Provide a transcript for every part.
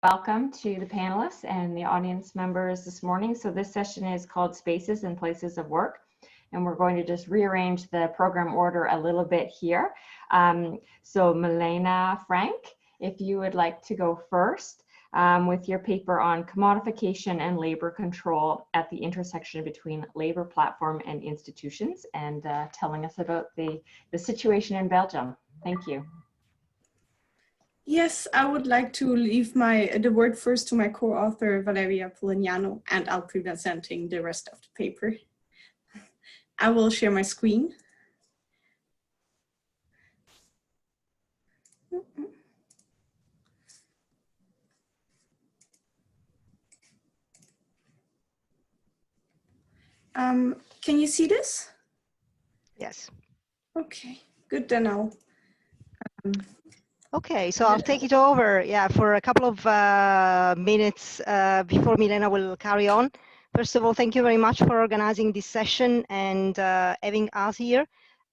Welcome to the panelists and the audience members this morning. So this session is called Spaces and Places of Work, and we're going to just rearrange the program order a little bit here. So Milena, Franke, if you would like to go first with your paper on commodification and labor control at the intersection between labor platform and institutions, and telling us about the situation in Belgium. Thank you. Yes, I would like to leave the word first to my co-author, Valeria Pulignano, and I'll be presenting the rest of the paper. I will share my screen. Can you see this? Yes. Okay, good then I'll. Okay, so I'll take it over, for a couple of minutes before Milena will carry on. First of all, thank you very much for organizing this session and having us here.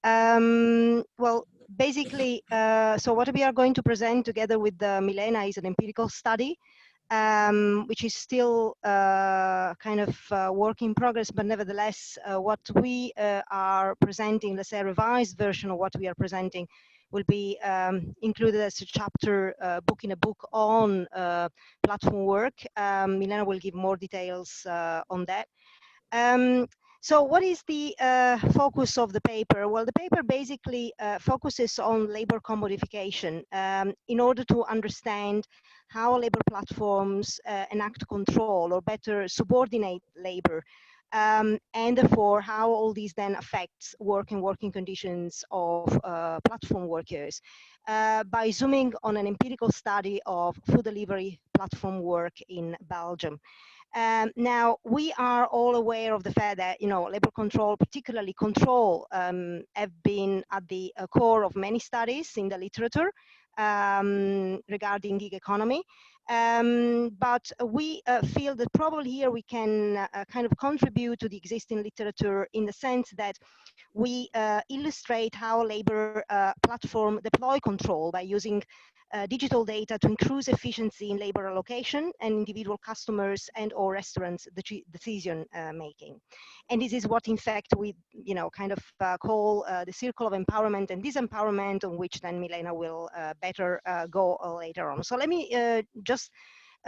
Well, basically, so what we are going to present together with Milena is an empirical study, which is still kind of work in progress, but nevertheless, what we are presenting, let's say a revised version of what we are presenting, will be included as a chapter book in a book on platform work. Milena will give more details on that. So what is the focus of the paper? Well, the paper basically focuses on labor commodification in order to understand how labor platforms enact control or better subordinate labor. And therefore, how all these then affects work and working conditions of platform workers by zooming on an empirical study of food delivery platform work in Belgium. Now, we are all aware of the fact that, labor control, particularly control, have been at the core of many studies in the literature regarding gig economy. But we feel that probably here we can kind of contribute to the existing literature in the sense that we illustrate how labor platform deploy control by using digital data to increase efficiency in labor allocation and individual customers and or restaurants decision making. And this is what in fact we kind of call the circle of empowerment and disempowerment, on which then Milena will better go later on. So let me just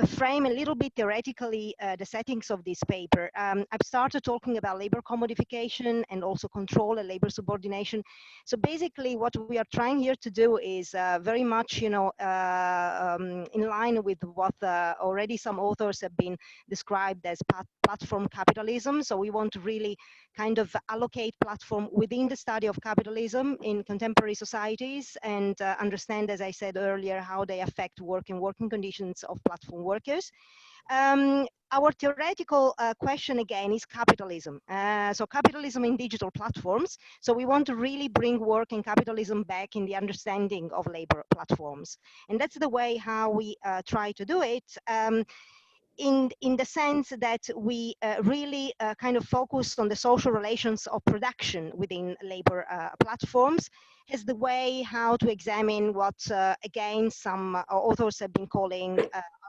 frame a little bit theoretically the settings of this paper. I've started talking about labor commodification and also control and labor subordination. So basically what we are trying here to do is very much, in line with what already some authors have been described as platform capitalism. So we want to really kind of allocate platform within the study of capitalism in contemporary societies and understand, as I said earlier, how they affect work and working conditions of platform workers. Our theoretical question again is capitalism. So capitalism in digital platforms. So we want to really bring work and capitalism back in the understanding of labor platforms. And that's the way how we try to do it. In the sense that we really kind of focus on the social relations of production within labor platforms as the way how to examine what, again, some authors have been calling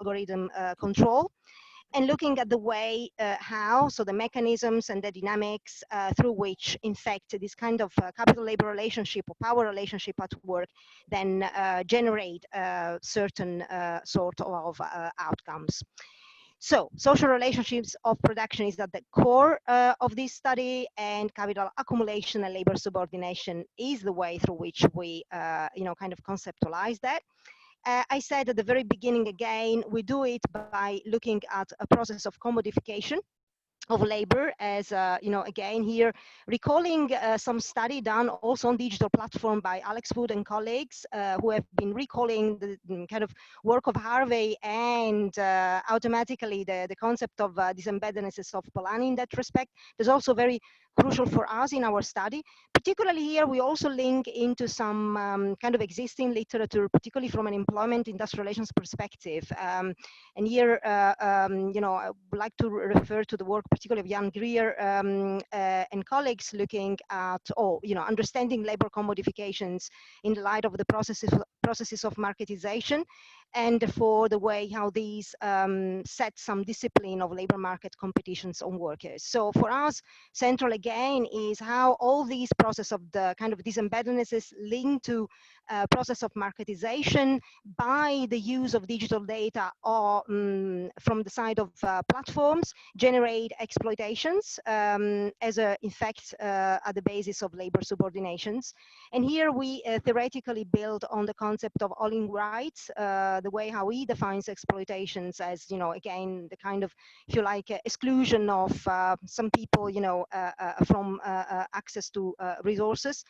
algorithm control, and looking at the way how, so the mechanisms and the dynamics through which, in fact, this kind of capital-labor relationship or power relationship at work then generate certain sort of outcomes. So social relationships of production is at the core of this study, and capital accumulation and labor subordination is the way through which we, kind of conceptualize that. I said at the very beginning again, we do it by looking at a process of commodification of labor as, again here, recalling some study done also on digital platform by Alex Wood and colleagues who have been recalling the kind of work of Harvey and automatically the concept of disembeddedness of Polanyi in that respect. There's also very crucial for us in our study. Particularly here, we also link into some kind of existing literature, particularly from an employment industrial relations perspective. And here, I would like to refer to the work, particularly of Jan Greer and colleagues, looking at, understanding labor commodifications in the light of the process processes of marketization, and for the way how these set some discipline of labor market competitions on workers. So for us, central again is how all these process of the kind of disembeddedness is linked to process of marketization by the use of digital data or from the side of platforms generate exploitations as a effect at the basis of labor subordinations. And here we theoretically build on the concept of all-in rights, the way how he defines exploitations as, you know, again, the kind of, if you like, exclusion of some people, you know, from access to resources.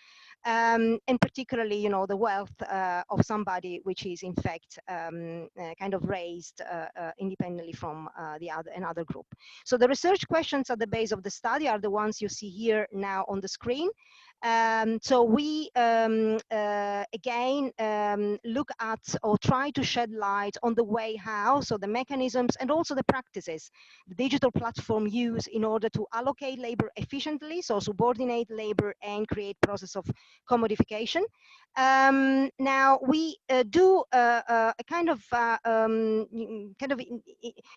And particularly, you know, the wealth of somebody which is in fact kind of raised independently from another group. So the research questions at the base of the study are the ones you see here now on the screen. So we again look at or try to shed light on the way how, so the mechanisms and also the practices the digital platform use in order to allocate labor efficiently, so subordinate labor and create process of commodification. Now we do a kind of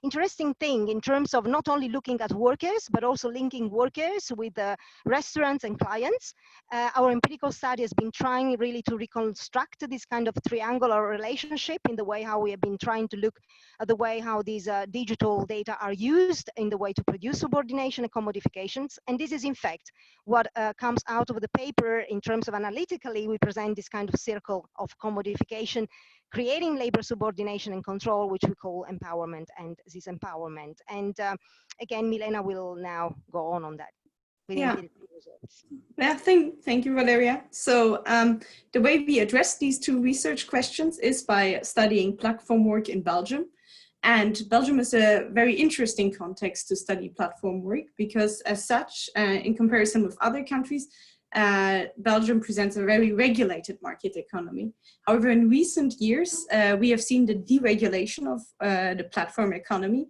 interesting thing in terms of not only looking at workers but also linking workers with restaurants and clients. Our empirical study has been trying really to reconstruct this kind of triangular relationship in the way how we have been trying to look at the way how these digital data are used in the way to produce subordination and commodifications. And this is in fact what comes out of the paper in terms of analytically. We present this kind of circle of commodification, creating labor subordination and control, which we call empowerment and disempowerment. And again, Milena will now go on that. Yeah. Yeah, thank you, Valeria. So the way we address these two research questions is by studying platform work in Belgium. And Belgium is a very interesting context to study platform work because as such, in comparison with other countries, Belgium presents a very regulated market economy. However, in recent years, we have seen the deregulation of the platform economy.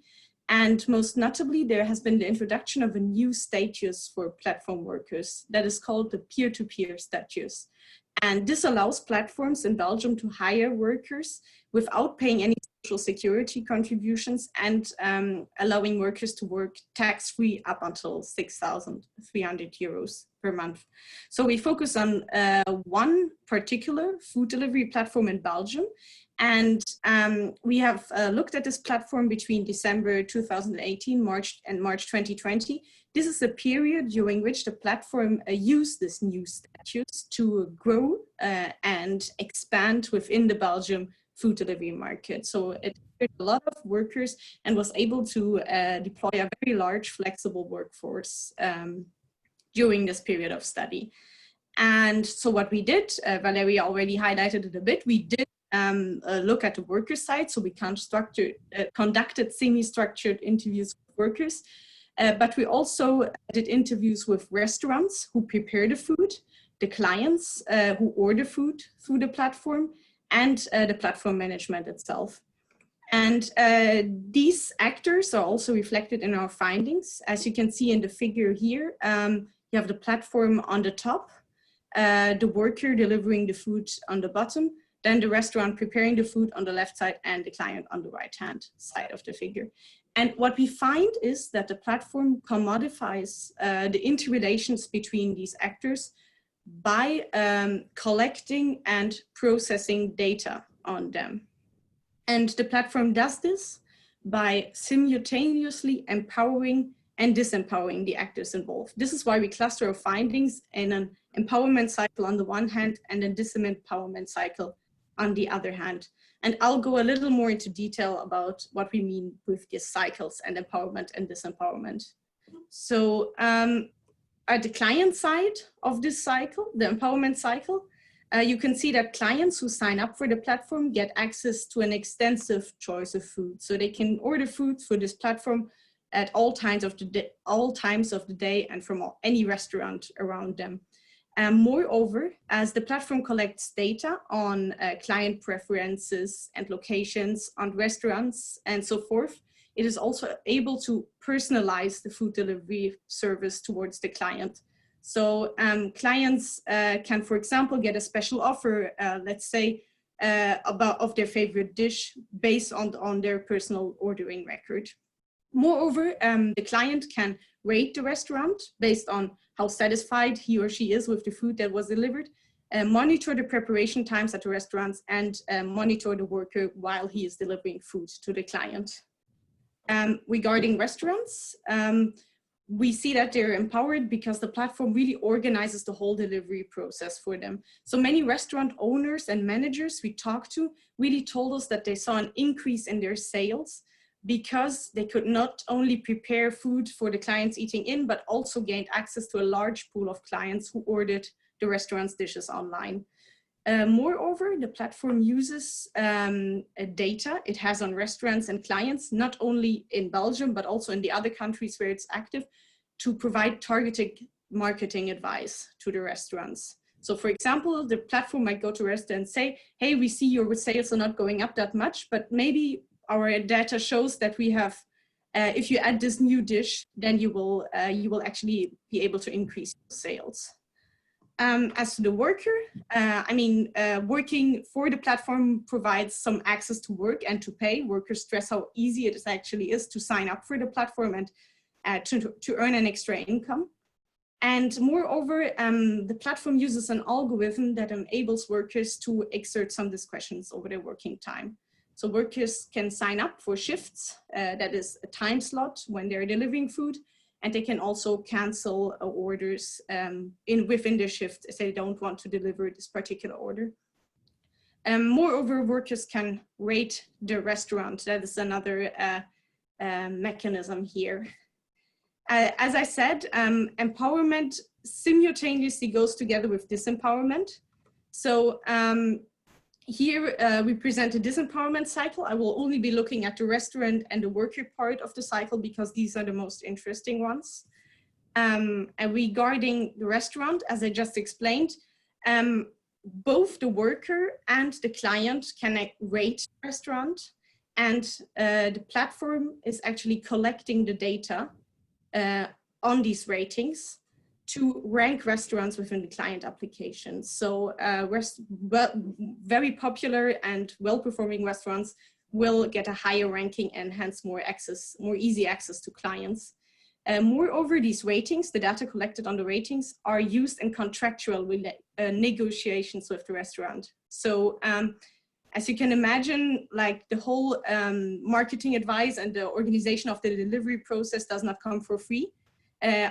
And most notably, there has been the introduction of a new status for platform workers that is called the peer-to-peer status. And this allows platforms in Belgium to hire workers without paying any social security contributions and allowing workers to work tax-free up until 6,300 euros per month. So we focus on one particular food delivery platform in Belgium. And we have looked at this platform between December 2018 and March 2020. This is a period during which the platform used this new status to grow and expand within the Belgium food delivery market. So it hired a lot of workers and was able to deploy a very large flexible workforce during this period of study. And so what we did, Valeria already highlighted it a bit, we did look at the worker side. So we conducted semi-structured interviews with workers, but we also did interviews with restaurants who prepare the food, the clients who order food through the platform, and the platform management itself. And these actors are also reflected in our findings. As you can see in the figure here, you have the platform on the top, the worker delivering the food on the bottom, then the restaurant preparing the food on the left side and the client on the right-hand side of the figure. And what we find is that the platform commodifies the interrelations between these actors by collecting and processing data on them. And the platform does this by simultaneously empowering and disempowering the actors involved. This is why we cluster our findings in an empowerment cycle on the one hand and a disempowerment cycle on the other hand. And I'll go a little more into detail about what we mean with these cycles and empowerment and disempowerment. So at the client side of this cycle, the empowerment cycle, you can see that clients who sign up for the platform get access to an extensive choice of food. So they can order food for this platform at all times of the day and from any restaurant around them. Moreover, as the platform collects data on client preferences and locations on restaurants and so forth, it is also able to personalize the food delivery service towards the client. So clients can, for example, get a special offer, let's say of their favorite dish based on their personal ordering record. Moreover, the client can rate the restaurant based on how satisfied he or she is with the food that was delivered, monitor the preparation times at the restaurants, and monitor the worker while he is delivering food to the client. Regarding restaurants, we see that they're empowered because the platform really organizes the whole delivery process for them. So many restaurant owners and managers we talked to really told us that they saw an increase in their sales because they could not only prepare food for the clients eating in, but also gained access to a large pool of clients who ordered the restaurant's dishes online. Moreover, the platform uses data it has on restaurants and clients, not only in Belgium, but also in the other countries where it's active, to provide targeted marketing advice to the restaurants. So for example, the platform might go to restaurants and say, hey, we see your sales are not going up that much, but maybe our data shows that we have, if you add this new dish, then you will actually be able to increase sales. As to the worker, working for the platform provides some access to work and to pay. Workers stress how easy it actually is to sign up for the platform and to earn an extra income. And moreover, the platform uses an algorithm that enables workers to exert some discretions over their working time. So workers can sign up for shifts, that is a time slot when they're delivering food, and they can also cancel orders within their shift if they don't want to deliver this particular order. Moreover, workers can rate the restaurant. That is another mechanism here. As I said, empowerment simultaneously goes together with disempowerment. So here we present a disempowerment cycle. I will only be looking at the restaurant and the worker part of the cycle because these are the most interesting ones. And regarding the restaurant, as I just explained, both the worker and the client can rate the restaurant, and the platform is actually collecting the data on these ratings to rank restaurants within the client application. So very popular and well-performing restaurants will get a higher ranking and hence more easy access to clients. Moreover, these ratings, the data collected on the ratings, are used in contractual negotiations with the restaurant. So as you can imagine, like the whole marketing advice and the organization of the delivery process does not come for free.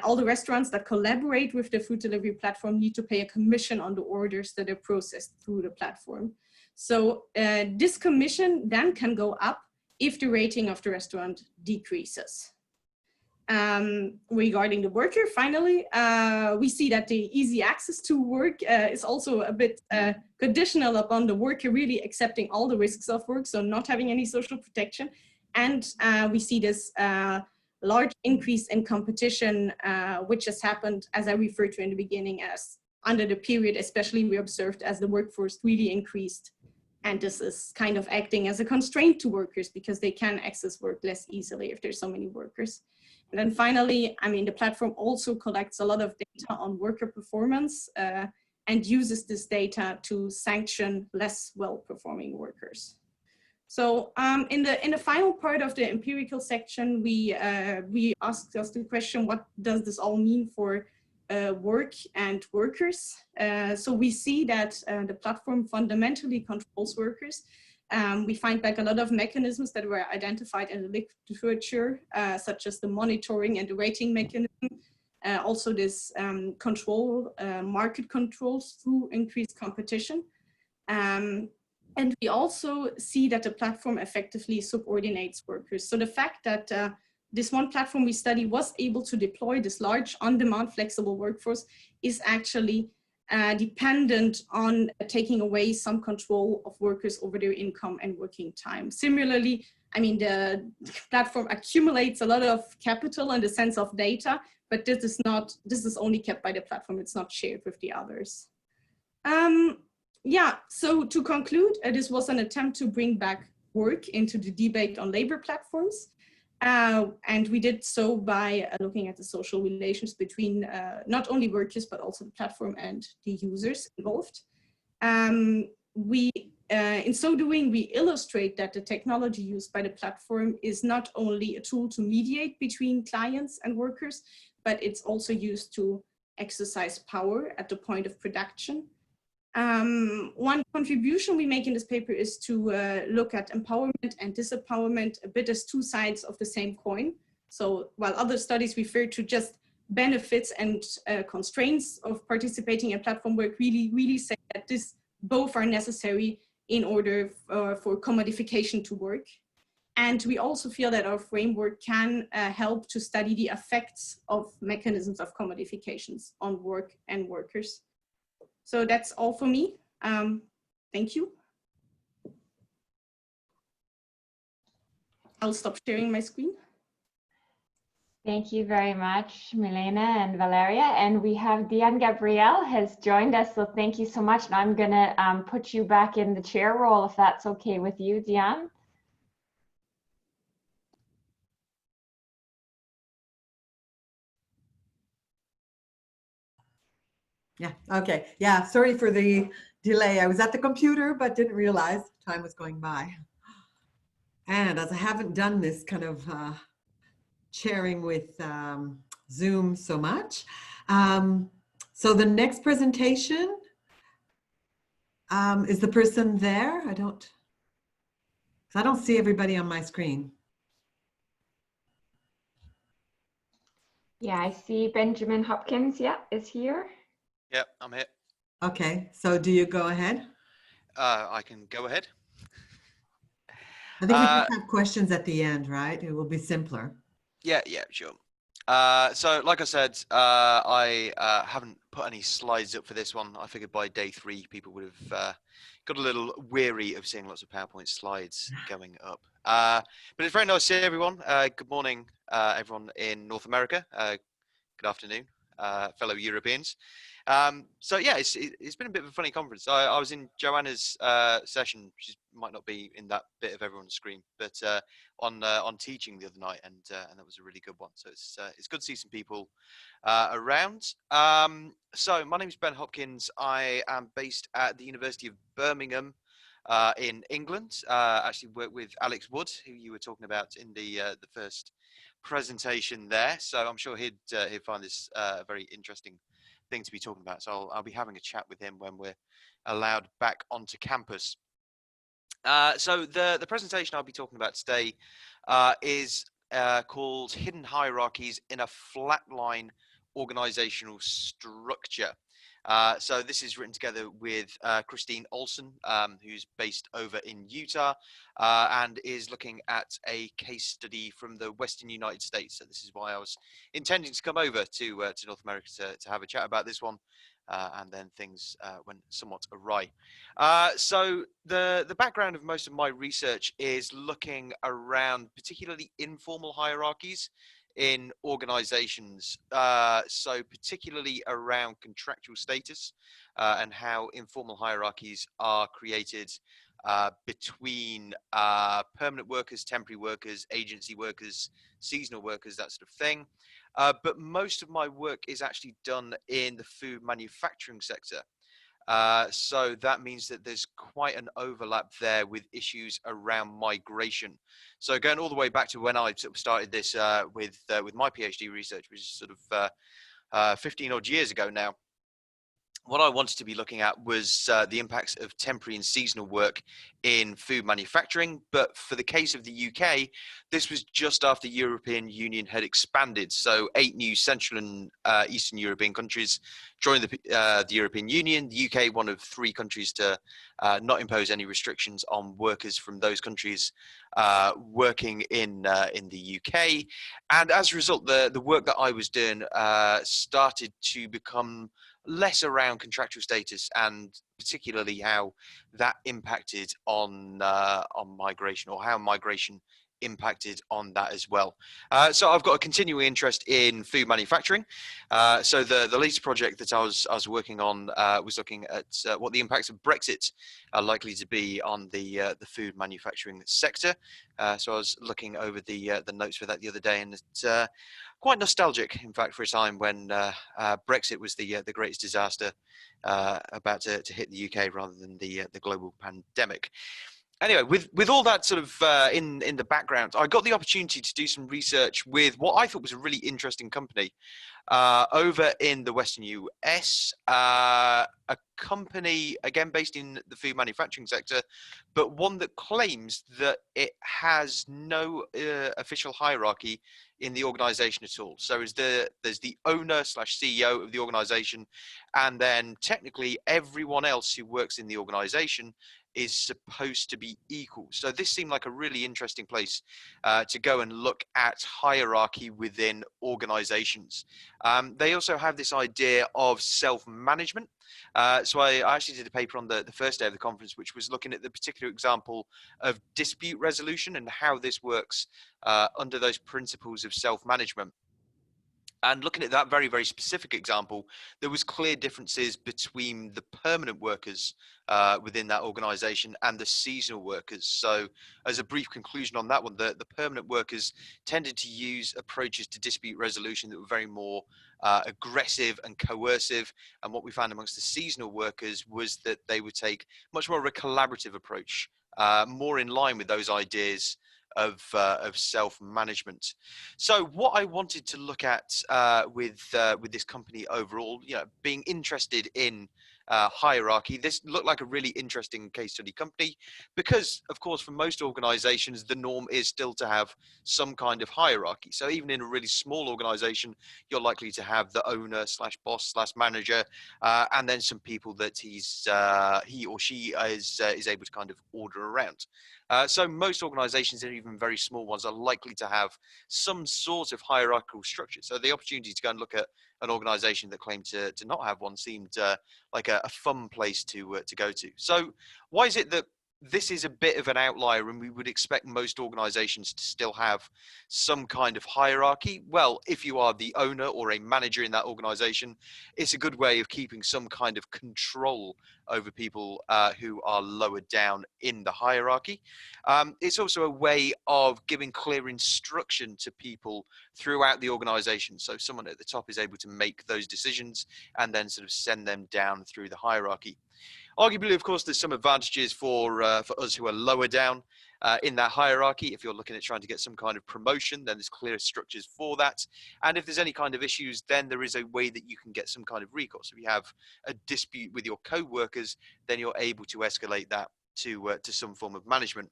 All the restaurants that collaborate with the food delivery platform need to pay a commission on the orders that are processed through the platform. So this commission then can go up if the rating of the restaurant decreases. Regarding the worker, finally, we see that the easy access to work is also a bit conditional upon the worker really accepting all the risks of work, so not having any social protection. And we see this large increase in competition, which has happened, as I referred to in the beginning, as under the period, especially we observed as the workforce really increased. And this is kind of acting as a constraint to workers because they can access work less easily if there's so many workers. And then finally, the platform also collects a lot of data on worker performance and uses this data to sanction less well-performing workers. So in the final part of the empirical section, we asked us the question, what does this all mean for work and workers? So we see that the platform fundamentally controls workers. We find back a lot of mechanisms that were identified in the literature, such as the monitoring and the rating mechanism. Also this market controls through increased competition. And we also see that the platform effectively subordinates workers. So the fact that this one platform we study was able to deploy this large on-demand flexible workforce is actually dependent on taking away some control of workers over their income and working time. Similarly, the platform accumulates a lot of capital in the sense of data, but this is only kept by the platform. It's not shared with the others. So to conclude, this was an attempt to bring back work into the debate on labor platforms. And we did so by looking at the social relations between not only workers, but also the platform and the users involved. We in so doing, we illustrate that the technology used by the platform is not only a tool to mediate between clients and workers, but it's also used to exercise power at the point of production. One contribution we make in this paper is to look at empowerment and disempowerment a bit as two sides of the same coin. So while other studies refer to just benefits and constraints of participating in platform work, really say that both are necessary in order for commodification to work. And we also feel that our framework can help to study the effects of mechanisms of commodifications on work and workers. So that's all for me. Thank you. I'll stop sharing my screen. Thank you very much, Milena and Valeria. And we have Diane-Gabrielle has joined us, so thank you so much. And I'm going to put you back in the chair role, if that's okay with you, Diane. Yeah, okay. Yeah, sorry for the delay. I was at the computer, but didn't realize time was going by. And as I haven't done this kind of chairing with Zoom so much. So the next presentation, is the person there? I don't see everybody on my screen. Yeah, I see Benjamin Hopkins, yeah, is here. Yep, I'm here. Okay, so do you go ahead? I can go ahead. I think we just have questions at the end, right? It will be simpler. Yeah, sure. So like I said, I haven't put any slides up for this one. I figured by day 3 people would have got a little weary of seeing lots of PowerPoint slides going up. But it's very nice to see everyone. Good morning, everyone in North America. Good afternoon, fellow Europeans. So yeah, it's been a bit of a funny conference. I was in Joanna's session, which might not be in that bit of everyone's screen, but on teaching the other night, and that was a really good one. So it's good to see some people around. So my name is Brent Hopkins. I am based at the University of Birmingham in England. Actually work with Alex Wood, who you were talking about in the first presentation there. So I'm sure he'd find this a very interesting thing to be talking about. So I'll be having a chat with him when we're allowed back onto campus. So the presentation I'll be talking about today is called Hidden Hierarchies in a Flatline Organizational Structure. So this is written together with Kristine Olson, who's based over in Utah, and is looking at a case study from the Western United States. So this is why I was intending to come over to North America to have a chat about this one, and then things went somewhat awry. So the background of most of my research is looking around particularly informal hierarchies in organizations, so particularly around contractual status and how informal hierarchies are created between permanent workers, temporary workers, agency workers, seasonal workers, that sort of thing. But most of my work is actually done in the food manufacturing sector. So that means that there's quite an overlap there with issues around migration. So going all the way back to when I sort of started this with my PhD research, which is sort of 15 odd years ago now, what I wanted to be looking at was the impacts of temporary and seasonal work in food manufacturing. But for the case of the UK, this was just after the European Union had expanded. So 8 new Central and Eastern European countries joined the European Union. The UK, one of 3 countries to not impose any restrictions on workers from those countries working in the UK. And as a result, the work that I was doing started to become less around contractual status, and particularly how that impacted on migration, or how migration impacted on that as well. So I've got a continuing interest in food manufacturing. So the latest project that I was working on was looking at what the impacts of Brexit are likely to be on the food manufacturing sector. So I was looking over the notes for that the other day, and it's quite nostalgic, in fact, for a time when Brexit was the greatest disaster about to hit the UK rather than the global pandemic. Anyway, with all that sort of in the background, I got the opportunity to do some research with what I thought was a really interesting company over in the Western US, a company, again, based in the food manufacturing sector, but one that claims that it has no official hierarchy in the organization at all. So there's the owner / CEO of the organization, and then technically everyone else who works in the organization is supposed to be equal. So this seemed like a really interesting place to go and look at hierarchy within organizations. They also have this idea of self-management. So I actually did a paper on the first day of the conference, which was looking at the particular example of dispute resolution and how this works under those principles of self-management. And looking at that very, very specific example, there was clear differences between the permanent workers within that organization and the seasonal workers. So as a brief conclusion on that one, the permanent workers tended to use approaches to dispute resolution that were very more aggressive and coercive. And what we found amongst the seasonal workers was that they would take much more of a collaborative approach, more in line with those ideas of self-management. So what I wanted to look at with this company overall, being interested in hierarchy, this looked like a really interesting case study company because, of course, for most organizations, the norm is still to have some kind of hierarchy. So even in a really small organization, you're likely to have the owner / boss / manager, and then some people that he or she is able to kind of order around. So most organizations, and even very small ones, are likely to have some sort of hierarchical structure. So the opportunity to go and look at an organization that claimed to not have one seemed like a fun place to go to. So why is it that this is a bit of an outlier and we would expect most organizations to still have some kind of hierarchy? Well, if you are the owner or a manager in that organization, it's a good way of keeping some kind of control over people who are lower down in the hierarchy. It's also a way of giving clear instruction to people throughout the organization. So someone at the top is able to make those decisions and then sort of send them down through the hierarchy. Arguably, of course, there's some advantages for us who are lower down in that hierarchy. If you're looking at trying to get some kind of promotion, then there's clear structures for that. And if there's any kind of issues, then there is a way that you can get some kind of recourse. If you have a dispute with your co-workers, then you're able to escalate that to some form of management.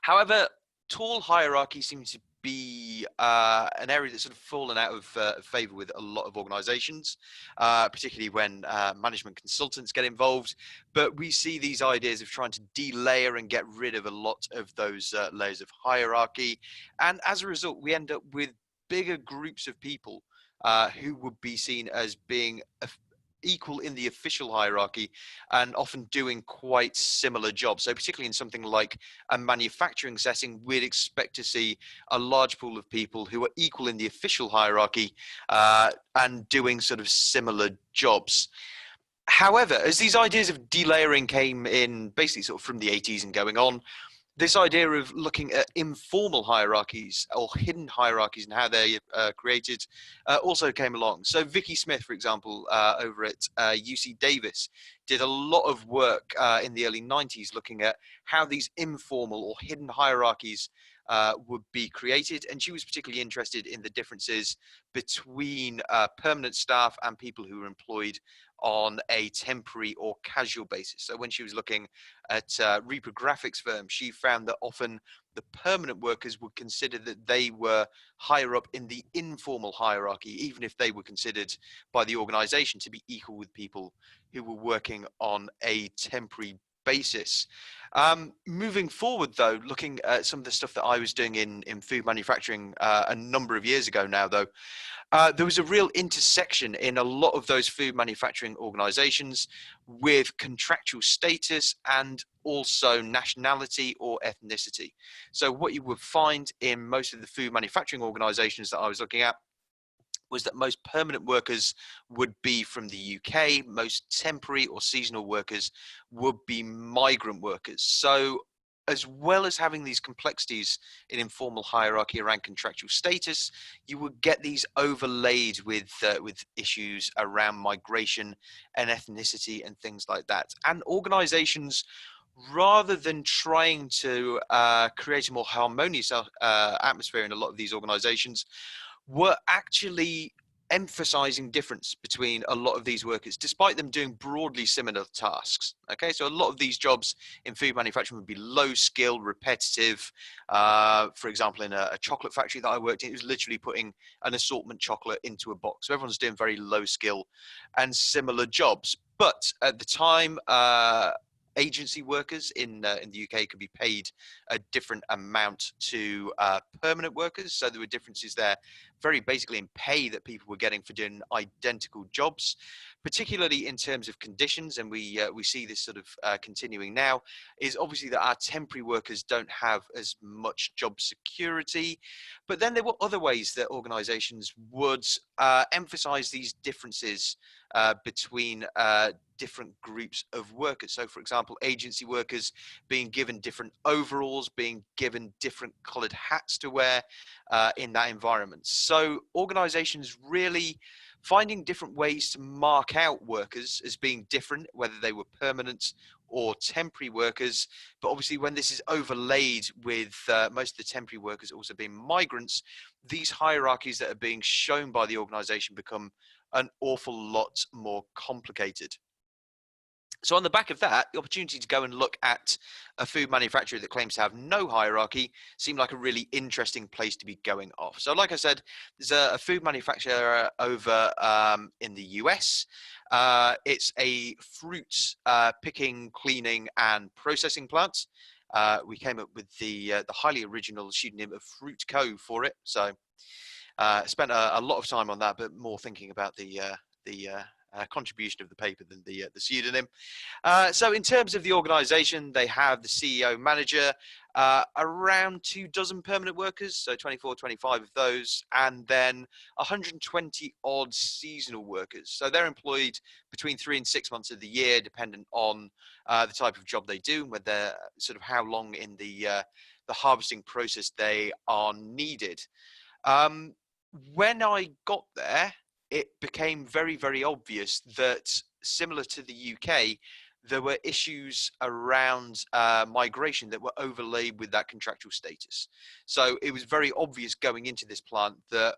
However, tall hierarchy seems to be an area that's sort of fallen out of favor with a lot of organizations, particularly when management consultants get involved. But we see these ideas of trying to delayer and get rid of a lot of those layers of hierarchy. And as a result, we end up with bigger groups of people who would be seen as being equal in the official hierarchy and often doing quite similar jobs. So particularly in something like a manufacturing setting, we'd expect to see a large pool of people who are equal in the official hierarchy and doing sort of similar jobs. However, as these ideas of delayering came in basically sort of from the 80s and going on, this idea of looking at informal hierarchies or hidden hierarchies and how they're created also came along. So Vicky Smith, for example, over at UC Davis, did a lot of work in the early 90s looking at how these informal or hidden hierarchies would be created. And she was particularly interested in the differences between permanent staff and people who were employed on a temporary or casual basis. So when she was looking at reprographics firms, she found that often the permanent workers would consider that they were higher up in the informal hierarchy, even if they were considered by the organization to be equal with people who were working on a temporary basis. Moving forward, though, looking at some of the stuff that I was doing in food manufacturing a number of years ago now, though, there was a real intersection in a lot of those food manufacturing organizations with contractual status and also nationality or ethnicity. So what you would find in most of the food manufacturing organizations that I was looking at was that most permanent workers would be from the UK, most temporary or seasonal workers would be migrant workers. So as well as having these complexities in informal hierarchy around contractual status, you would get these overlaid with issues around migration and ethnicity and things like that. And organizations, rather than trying to create a more harmonious atmosphere in a lot of these organizations, were actually emphasizing difference between a lot of these workers, despite them doing broadly similar tasks. Okay, so a lot of these jobs in food manufacturing would be low skill, repetitive. For example, in a chocolate factory that I worked in, it was literally putting an assortment chocolate into a box. So everyone's doing very low skill and similar jobs. But at the time, agency workers in the UK could be paid a different amount to permanent workers. So there were differences there, very basically in pay that people were getting for doing identical jobs, particularly in terms of conditions. And we see this sort of continuing now, is obviously that our temporary workers don't have as much job security. But then there were other ways that organizations would emphasize these differences between different groups of workers. So for example, agency workers being given different overalls, being given different colored hats to wear in that environment. So organizations really finding different ways to mark out workers as being different, whether they were permanent or temporary workers. But obviously when this is overlaid with most of the temporary workers also being migrants, these hierarchies that are being shown by the organization become an awful lot more complicated. So on the back of that, the opportunity to go and look at a food manufacturer that claims to have no hierarchy seemed like a really interesting place to be going off. So like I said, there's a food manufacturer over in the US. It's a fruit picking, cleaning and processing plant. We came up with the highly original pseudonym of Fruit Co for it. So spent a lot of time on that, but more thinking about the contribution of the paper than the pseudonym. So in terms of the organization, they have the CEO manager, around 24 permanent workers, so 24, 25 of those, and then 120 odd seasonal workers. So they're employed between 3 and 6 months of the year, dependent on the type of job they do, whether sort of how long in the harvesting process they are needed. When I got there, it became very, very obvious that similar to the UK, there were issues around migration that were overlaid with that contractual status. So it was very obvious going into this plant that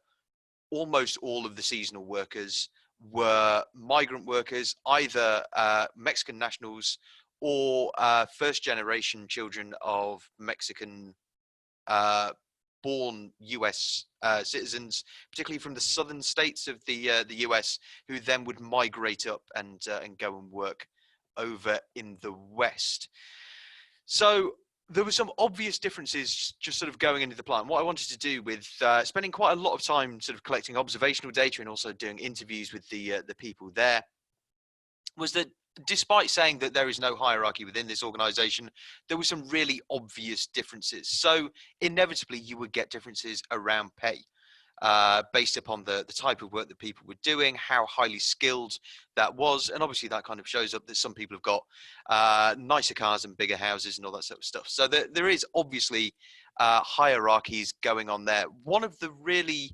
almost all of the seasonal workers were migrant workers, either Mexican nationals or first generation children of Mexican born US citizens, particularly from the southern states of the US, who then would migrate up and go and work over in the West. So there were some obvious differences just sort of going into the plant. What I wanted to do with spending quite a lot of time sort of collecting observational data and also doing interviews with the people there was that despite saying that there is no hierarchy within this organization, there were some really obvious differences. So inevitably you would get differences around pay based upon the type of work that people were doing, how highly skilled that was. And obviously that kind of shows up that some people have got nicer cars and bigger houses and all that sort of stuff. So there is obviously hierarchies going on there. One of the really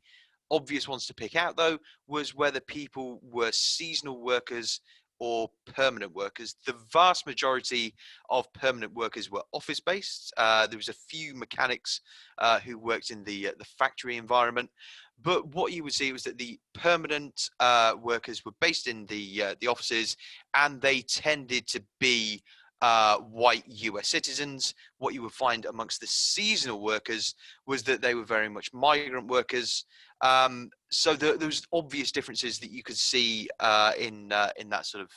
obvious ones to pick out, though, was whether people were seasonal workers or permanent workers. The vast majority of permanent workers were office-based. There was a few mechanics who worked in the factory environment, but what you would see was that the permanent workers were based in the offices, and they tended to be white US citizens. What you would find amongst the seasonal workers was that they were very much migrant workers. So there was obvious differences that you could see in that sort of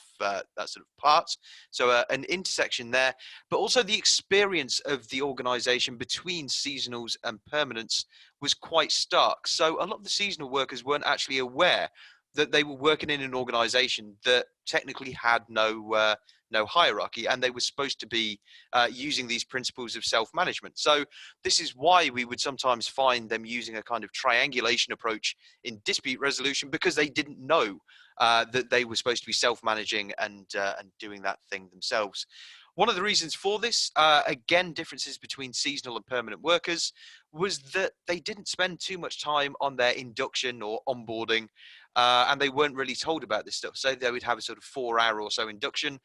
part. So an intersection there, but also the experience of the organisation between seasonals and permanents was quite stark. So a lot of the seasonal workers weren't actually aware that they were working in an organisation that technically had no hierarchy, and they were supposed to be using these principles of self-management. So this is why we would sometimes find them using a kind of triangulation approach in dispute resolution, because they didn't know that they were supposed to be self-managing and doing that thing themselves. One of the reasons for this, again, differences between seasonal and permanent workers, was that they didn't spend too much time on their induction or onboarding, and they weren't really told about this stuff. So they would have a sort of 4-hour or so induction,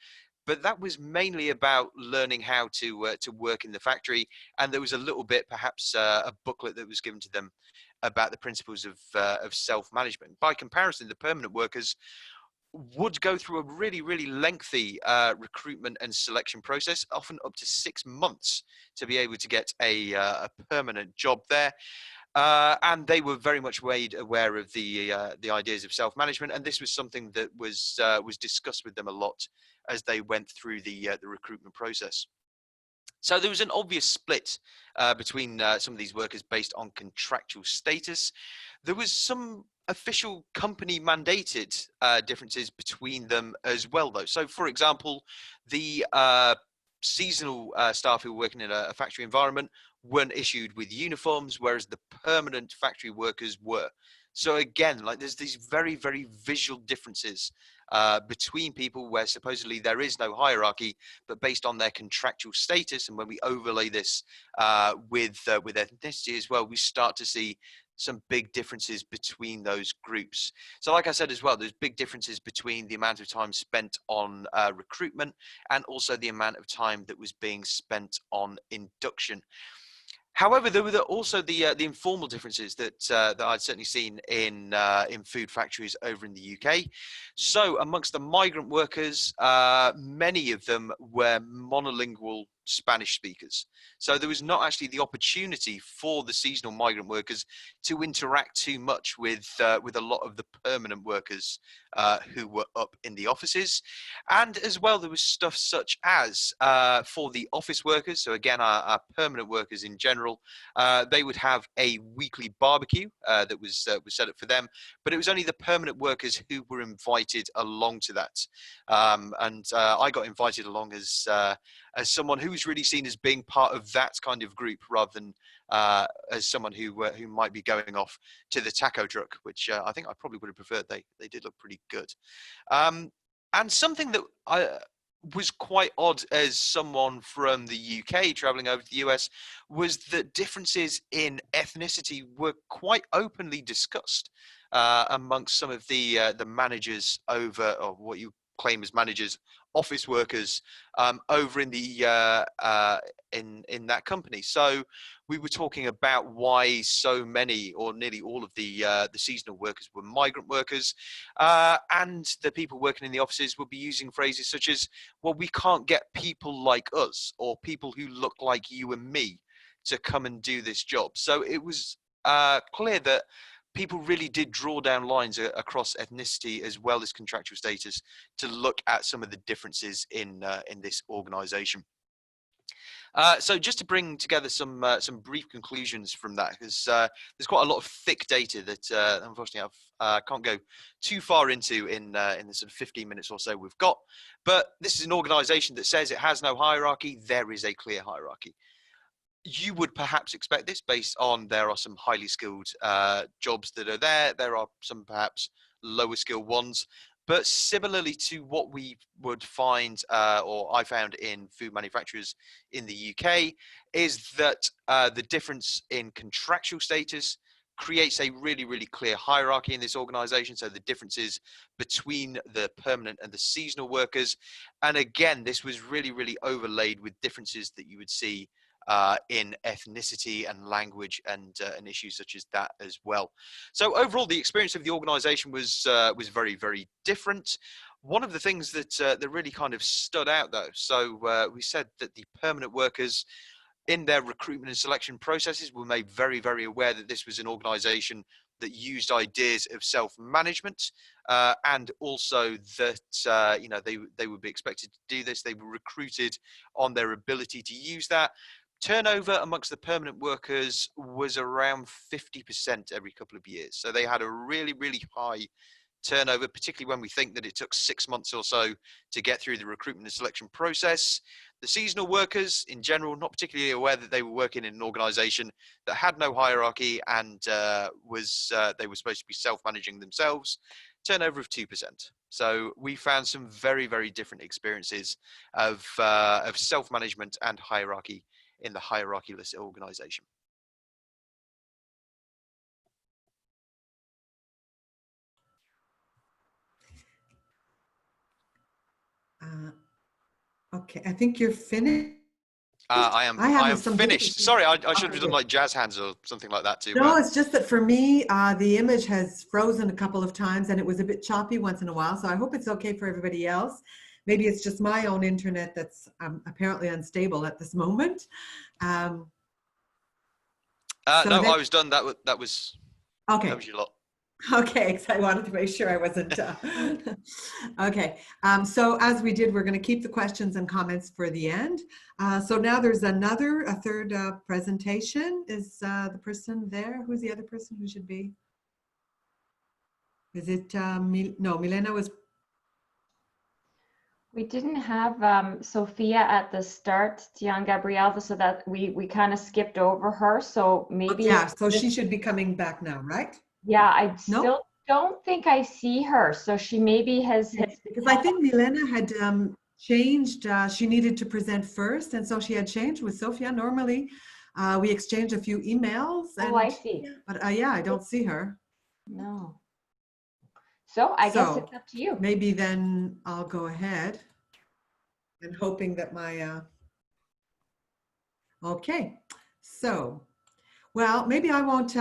but that was mainly about learning how to work in the factory, and there was a little bit, perhaps a booklet that was given to them about the principles of self-management. By comparison, the permanent workers would go through a really, really lengthy recruitment and selection process, often up to 6 months, to be able to get a permanent job there. And they were very much made aware of the ideas of self-management, and this was something that was discussed with them a lot as they went through the recruitment process. So there was an obvious split between some of these workers based on contractual status. There was some official company mandated differences between them as well, though. So, for example, the seasonal staff who were working in a factory environment weren't issued with uniforms, whereas the permanent factory workers were. So again, like, there's these very, very visual differences between people where supposedly there is no hierarchy, but based on their contractual status. And when we overlay this with ethnicity as well, we start to see some big differences between those groups. So like I said as well, there's big differences between the amount of time spent on recruitment and also the amount of time that was being spent on induction. However, there were also the informal differences that I'd certainly seen in food factories over in the UK. So amongst the migrant workers, many of them were monolingual Spanish speakers. So there was not actually the opportunity for the seasonal migrant workers to interact too much with a lot of the permanent workers who were up in the offices. And as well, there was stuff such as for the office workers, so again, our permanent workers in general, they would have a weekly barbecue that was set up for them, but it was only the permanent workers who were invited along to that. And I got invited along as someone who was really seen as being part of that kind of group, rather than as someone who might be going off to the taco truck, which I think I probably would have preferred. They did look pretty good. And something that was quite odd as someone from the UK traveling over to the US was that differences in ethnicity were quite openly discussed amongst some of the managers over, or what you claim as managers, office workers over in the in that company. So we were talking about why so many, or nearly all of the seasonal workers were migrant workers, and the people working in the offices would be using phrases such as, well, we can't get people like us, or people who look like you and me, to come and do this job. So it was clear that people really did draw down lines across ethnicity as well as contractual status to look at some of the differences in this organisation. So just to bring together some brief conclusions from that, because there's quite a lot of thick data that unfortunately I can't go too far into in the sort of 15 minutes or so we've got. But this is an organisation that says it has no hierarchy. There is a clear hierarchy. You would perhaps expect this based on there are some highly skilled jobs that are there. There are some perhaps lower skilled ones. But similarly to what we would find, or I found in food manufacturers in the UK, is that the difference in contractual status creates a really, really clear hierarchy in this organisation. So the differences between the permanent and the seasonal workers. And again, this was really, really overlaid with differences that you would see in ethnicity and language and issues such as that as well. So overall, the experience of the organisation was very, very different. One of the things that that really kind of stood out, though, so we said that the permanent workers in their recruitment and selection processes were made very, very aware that this was an organisation that used ideas of self-management, and also that you know, they would be expected to do this. They were recruited on their ability to use that. Turnover amongst the permanent workers was around 50% every couple of years. So they had a really, really high turnover, particularly when we think that it took 6 months or so to get through the recruitment and selection process. The seasonal workers in general, not particularly aware that they were working in an organisation that had no hierarchy and they were supposed to be self-managing themselves. Turnover of 2%. So we found some very, very different experiences of self-management and hierarchy in the hierarchy-less organisation. Okay, I think you're finished. I am finished. Sorry, I should have done like jazz hands or something like that too. No, it's just that for me, the image has frozen a couple of times and it was a bit choppy once in a while. So I hope it's okay for everybody else. Maybe it's just my own internet that's apparently unstable at this moment. No, I was done. That was okay. That was your lot. Okay, because I wanted to make sure I wasn't. Okay, so as we did, we're going to keep the questions and comments for the end. So now there's a third presentation. Is the person there? Who's the other person who should be? Is it, no, Milena was. We didn't have Sophia at the start, Diane-Gabrielle, so that we kind of skipped over her. So maybe. Yeah, so she should be coming back now, right? Yeah, I still don't think I see her. So she maybe has because I think Milena had changed. She needed to present first, and so she had changed with Sophia. Normally, we exchange a few emails. And, oh, I see. But yeah, I don't see her. No. So I guess it's up to you. Maybe then I'll go ahead and hoping that my, okay. So, well, maybe I won't,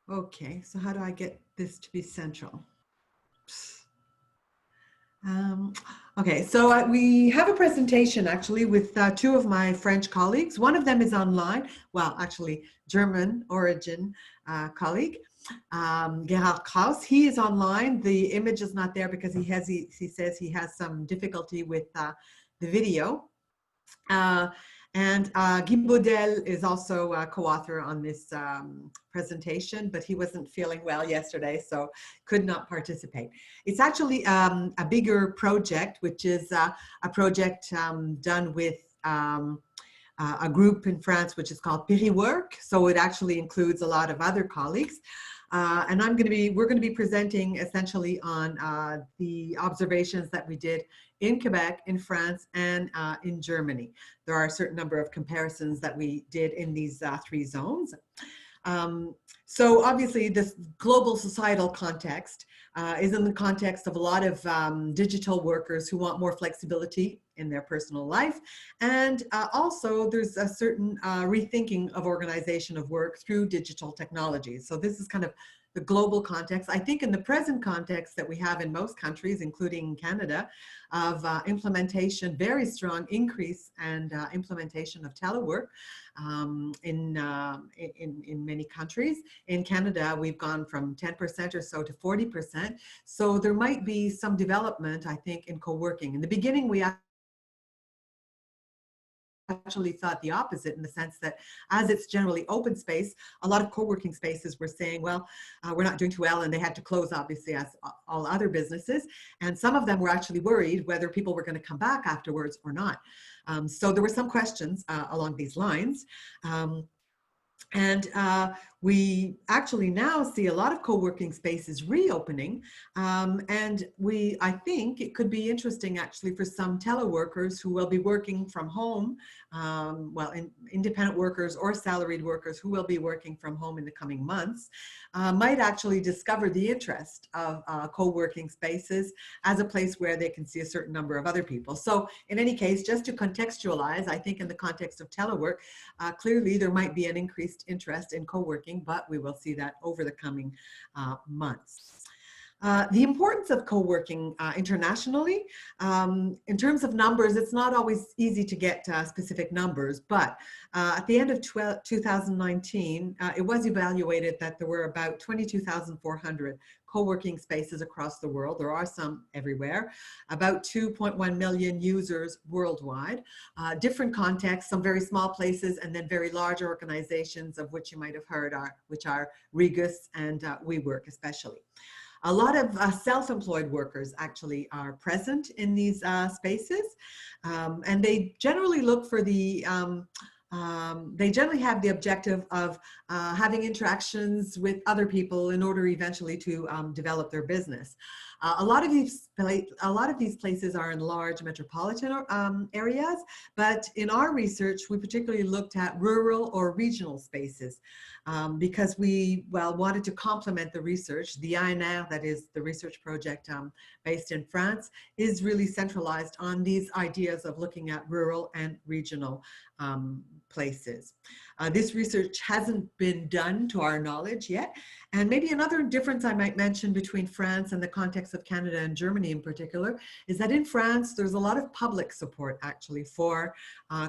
okay, so how do I get this to be central? Okay, so we have a presentation actually with two of my French colleagues. One of them is online, well, actually German origin colleague, Gerard Krauss. He is online. The image is not there because he says he has some difficulty with the video. And Guy Modèles is also a co-author on this presentation, but he wasn't feeling well yesterday, so could not participate. It's actually a bigger project, which is a project done with a group in France, which is called Péri-Work. So it actually includes a lot of other colleagues. And we're going to be presenting essentially on the observations that we did in Quebec, in France, and in Germany. There are a certain number of comparisons that we did in these three zones. So obviously this global societal context is in the context of a lot of digital workers who want more flexibility in their personal life. And also there's a certain rethinking of organization of work through digital technologies. So this is kind of the global context. I think in the present context that we have in most countries, including Canada, of implementation, very strong increase and implementation of telework in many countries. In Canada, we've gone from 10% or so to 40%. So there might be some development, I think, in co-working. In the beginning, we actually thought the opposite, in the sense that as it's generally open space, a lot of co-working spaces were saying, well, we're not doing too well, and they had to close, obviously, as all other businesses. And some of them were actually worried whether people were going to come back afterwards or not. So there were some questions along these lines. And we actually now see a lot of co-working spaces reopening. And I think it could be interesting actually for some teleworkers who will be working from home, well, independent workers or salaried workers who will be working from home in the coming months, might actually discover the interest of co-working spaces as a place where they can see a certain number of other people. So in any case, just to contextualize, I think in the context of telework, clearly there might be an increased interest in co-working co-working, but we will see that over the coming months. The importance of co-working internationally, in terms of numbers, it's not always easy to get specific numbers, but at the end of 2019, it was evaluated that there were about 22,400 co-working spaces across the world. There are some everywhere, about 2.1 million users worldwide, different contexts, some very small places, and then very large organizations, of which you might have heard which are Regus and WeWork especially. A lot of self-employed workers actually are present in these spaces, and they generally look for the, they generally have the objective of having interactions with other people in order eventually to develop their business. A lot of these places are in large metropolitan areas, but in our research, we particularly looked at rural or regional spaces because we, wanted to complement the research. The ILERA, that is the research project based in France, is really centralized on these ideas of looking at rural and regional places. This research hasn't been done to our knowledge yet. And maybe another difference I might mention between France and the context of Canada and Germany in particular is that in France, there's a lot of public support actually for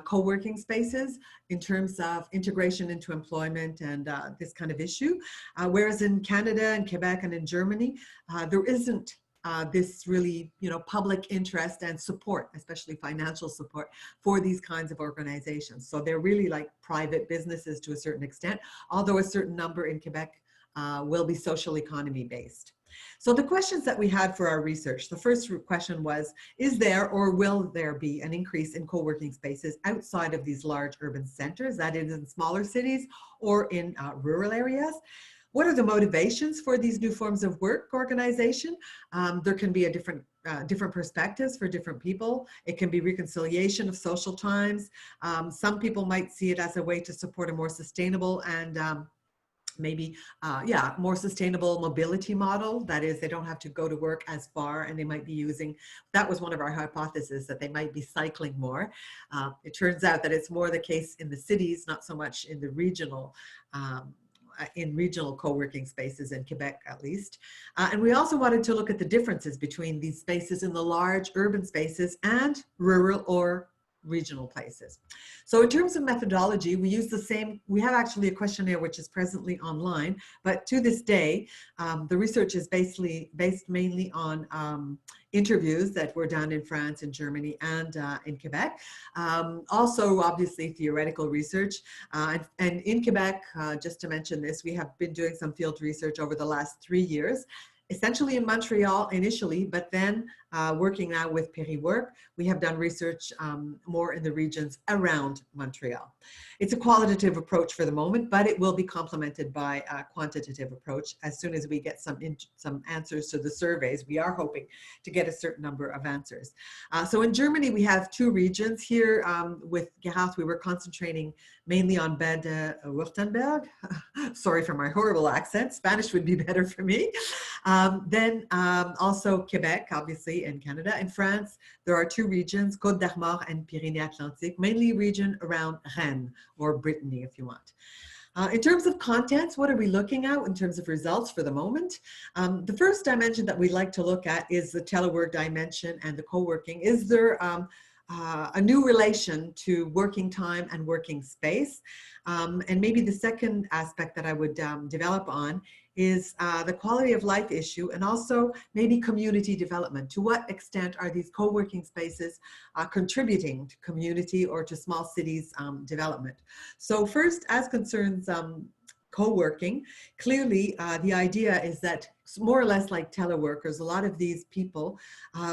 co-working spaces in terms of integration into employment and this kind of issue. Whereas in Canada and Quebec and in Germany, there isn't this really, public interest and support, especially financial support for these kinds of organizations. So they're really like private businesses to a certain extent, although a certain number in Quebec will be social economy based. So the questions that we had for our research, the first question was, is there or will there be an increase in co-working spaces outside of these large urban centers, that is in smaller cities or in rural areas? What are the motivations for these new forms of work organization? There can be a different perspectives for different people. It can be reconciliation of social times. Some people might see it as a way to support a more sustainable and more sustainable mobility model. That is, they don't have to go to work as far, and they might be using, that was one of our hypotheses, that they might be cycling more. It turns out that it's more the case in the cities, not so much in the regional co-working spaces in Quebec, at least. And we also wanted to look at the differences between these spaces in the large urban spaces and rural or regional places. So in terms of methodology, we use the same, we have actually a questionnaire which is presently online, but to this day, the research is based mainly on interviews that were done in France, in Germany, and in Quebec. Also, obviously, theoretical research. And in Quebec, just to mention this, we have been doing some field research over the last 3 years, essentially in Montreal initially, but then working now with Périwork, we have done research more in the regions around Montreal. It's a qualitative approach for the moment, but it will be complemented by a quantitative approach as soon as we get some answers to the surveys. We are hoping to get a certain number of answers. So in Germany, we have 2 regions here. With Gerard, we were concentrating mainly on Baden-Württemberg. Sorry for my horrible accent. Spanish would be better for me. Then also Quebec, obviously, in Canada. In France, there are 2 regions, Côte d'Armor and Pyrénées-Atlantiques, mainly region around Rennes, or Brittany, if you want. In terms of contents, what are we looking at in terms of results for the moment? The first dimension that we like to look at is the telework dimension and the co-working. Is there a new relation to working time and working space? And maybe the second aspect that I would develop on is the quality of life issue, and also maybe community development. To what extent are these co-working spaces contributing to community or to small cities development? So first, as concerns co-working, clearly the idea is that more or less like teleworkers, a lot of these people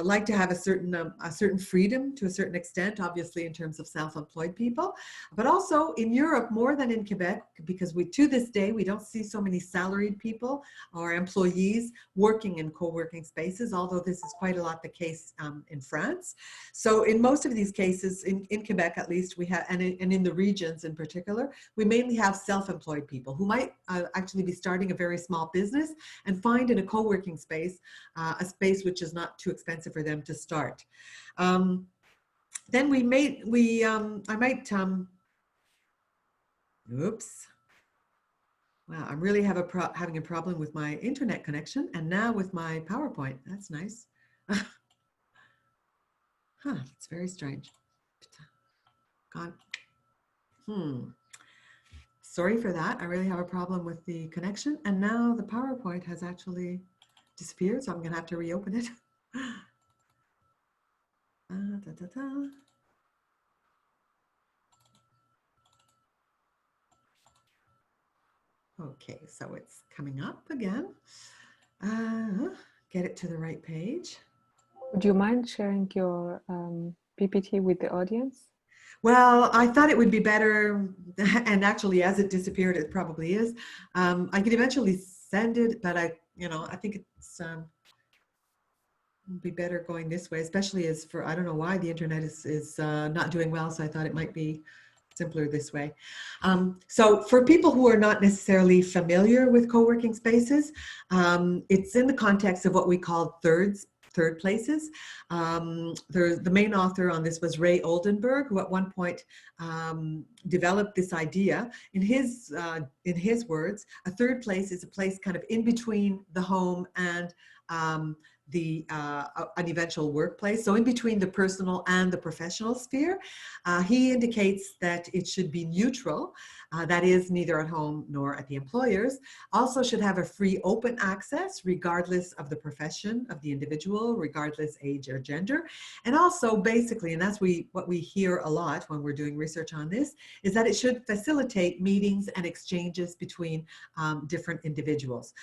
like to have a certain freedom to a certain extent, obviously in terms of self-employed people, but also in Europe more than in Quebec, because to this day we don't see so many salaried people or employees working in co-working spaces, although this is quite a lot the case in France. So in most of these cases, in Quebec at least, we have, and in the regions in particular, we mainly have self-employed people who might actually be starting a very small business and find in a co-working space, a space which is not too expensive for them to start. Then oops. Wow, I'm really having a problem with my internet connection and now with my PowerPoint. That's nice. Huh, it's very strange. God. Sorry for that. I really have a problem with the connection. And now the PowerPoint has actually disappeared, so I'm going to have to reopen it. Okay, so it's coming up again. Get it to the right page. Would you mind sharing your PPT with the audience? Well, I thought it would be better, and actually as it disappeared, it probably is. I could eventually send it, but I think it's be better going this way, especially as for, I don't know why the internet is not doing well, so I thought it might be simpler this way. So for people who are not necessarily familiar with co-working spaces, it's in the context of what we call third places. The main author on this was Ray Oldenburg, who at one point developed this idea. In his words, a third place is a place kind of in between the home and an eventual workplace, so in between the personal and the professional sphere. He indicates that it should be neutral, that is neither at home nor at the employers, also should have a free open access regardless of the profession of the individual, regardless age or gender, and also basically, and that's what we hear a lot when we're doing research on this, is that it should facilitate meetings and exchanges between different individuals.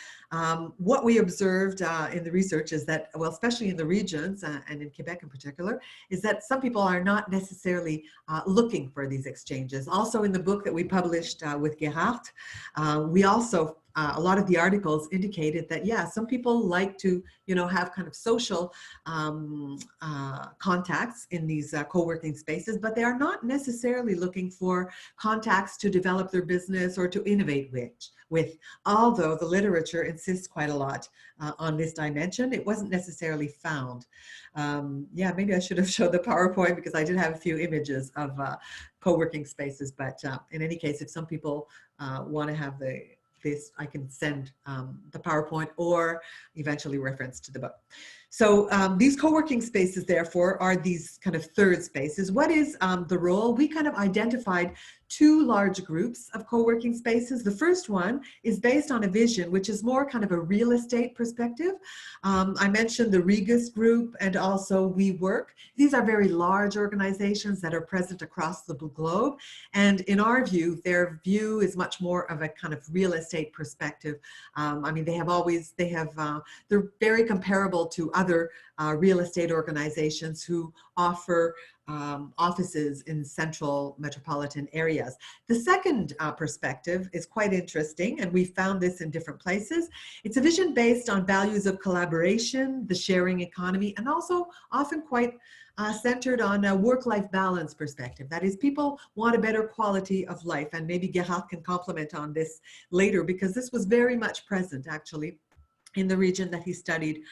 What we observed in the research is that, well, especially in the regions and in Quebec in particular, is that some people are not necessarily looking for these exchanges. Also in the book that we published with Gerard, we also, a lot of the articles indicated that, yeah, some people like to, have kind of social contacts in these co-working spaces, but they are not necessarily looking for contacts to develop their business or to innovate with, although the literature insists quite a lot on this dimension. It wasn't necessarily found. Yeah, maybe I should have showed the PowerPoint because I did have a few images of co-working spaces, but in any case, if some people want to have this, I can send the PowerPoint or eventually reference to the book. So these co-working spaces, therefore, are these kind of third spaces. What is the role? We kind of identified two large groups of co-working spaces. The first one is based on a vision, which is more kind of a real estate perspective. I mentioned the Regus group and also WeWork. These are very large organizations that are present across the globe. And in our view, their view is much more of a kind of real estate perspective. I mean, they're very comparable to other real estate organizations who offer offices in central metropolitan areas. The second perspective is quite interesting, and we found this in different places. It's a vision based on values of collaboration, the sharing economy, and also often quite centered on a work-life balance perspective. That is, people want a better quality of life, and maybe Gerard can comment on this later, because this was very much present, actually, in the region that he studied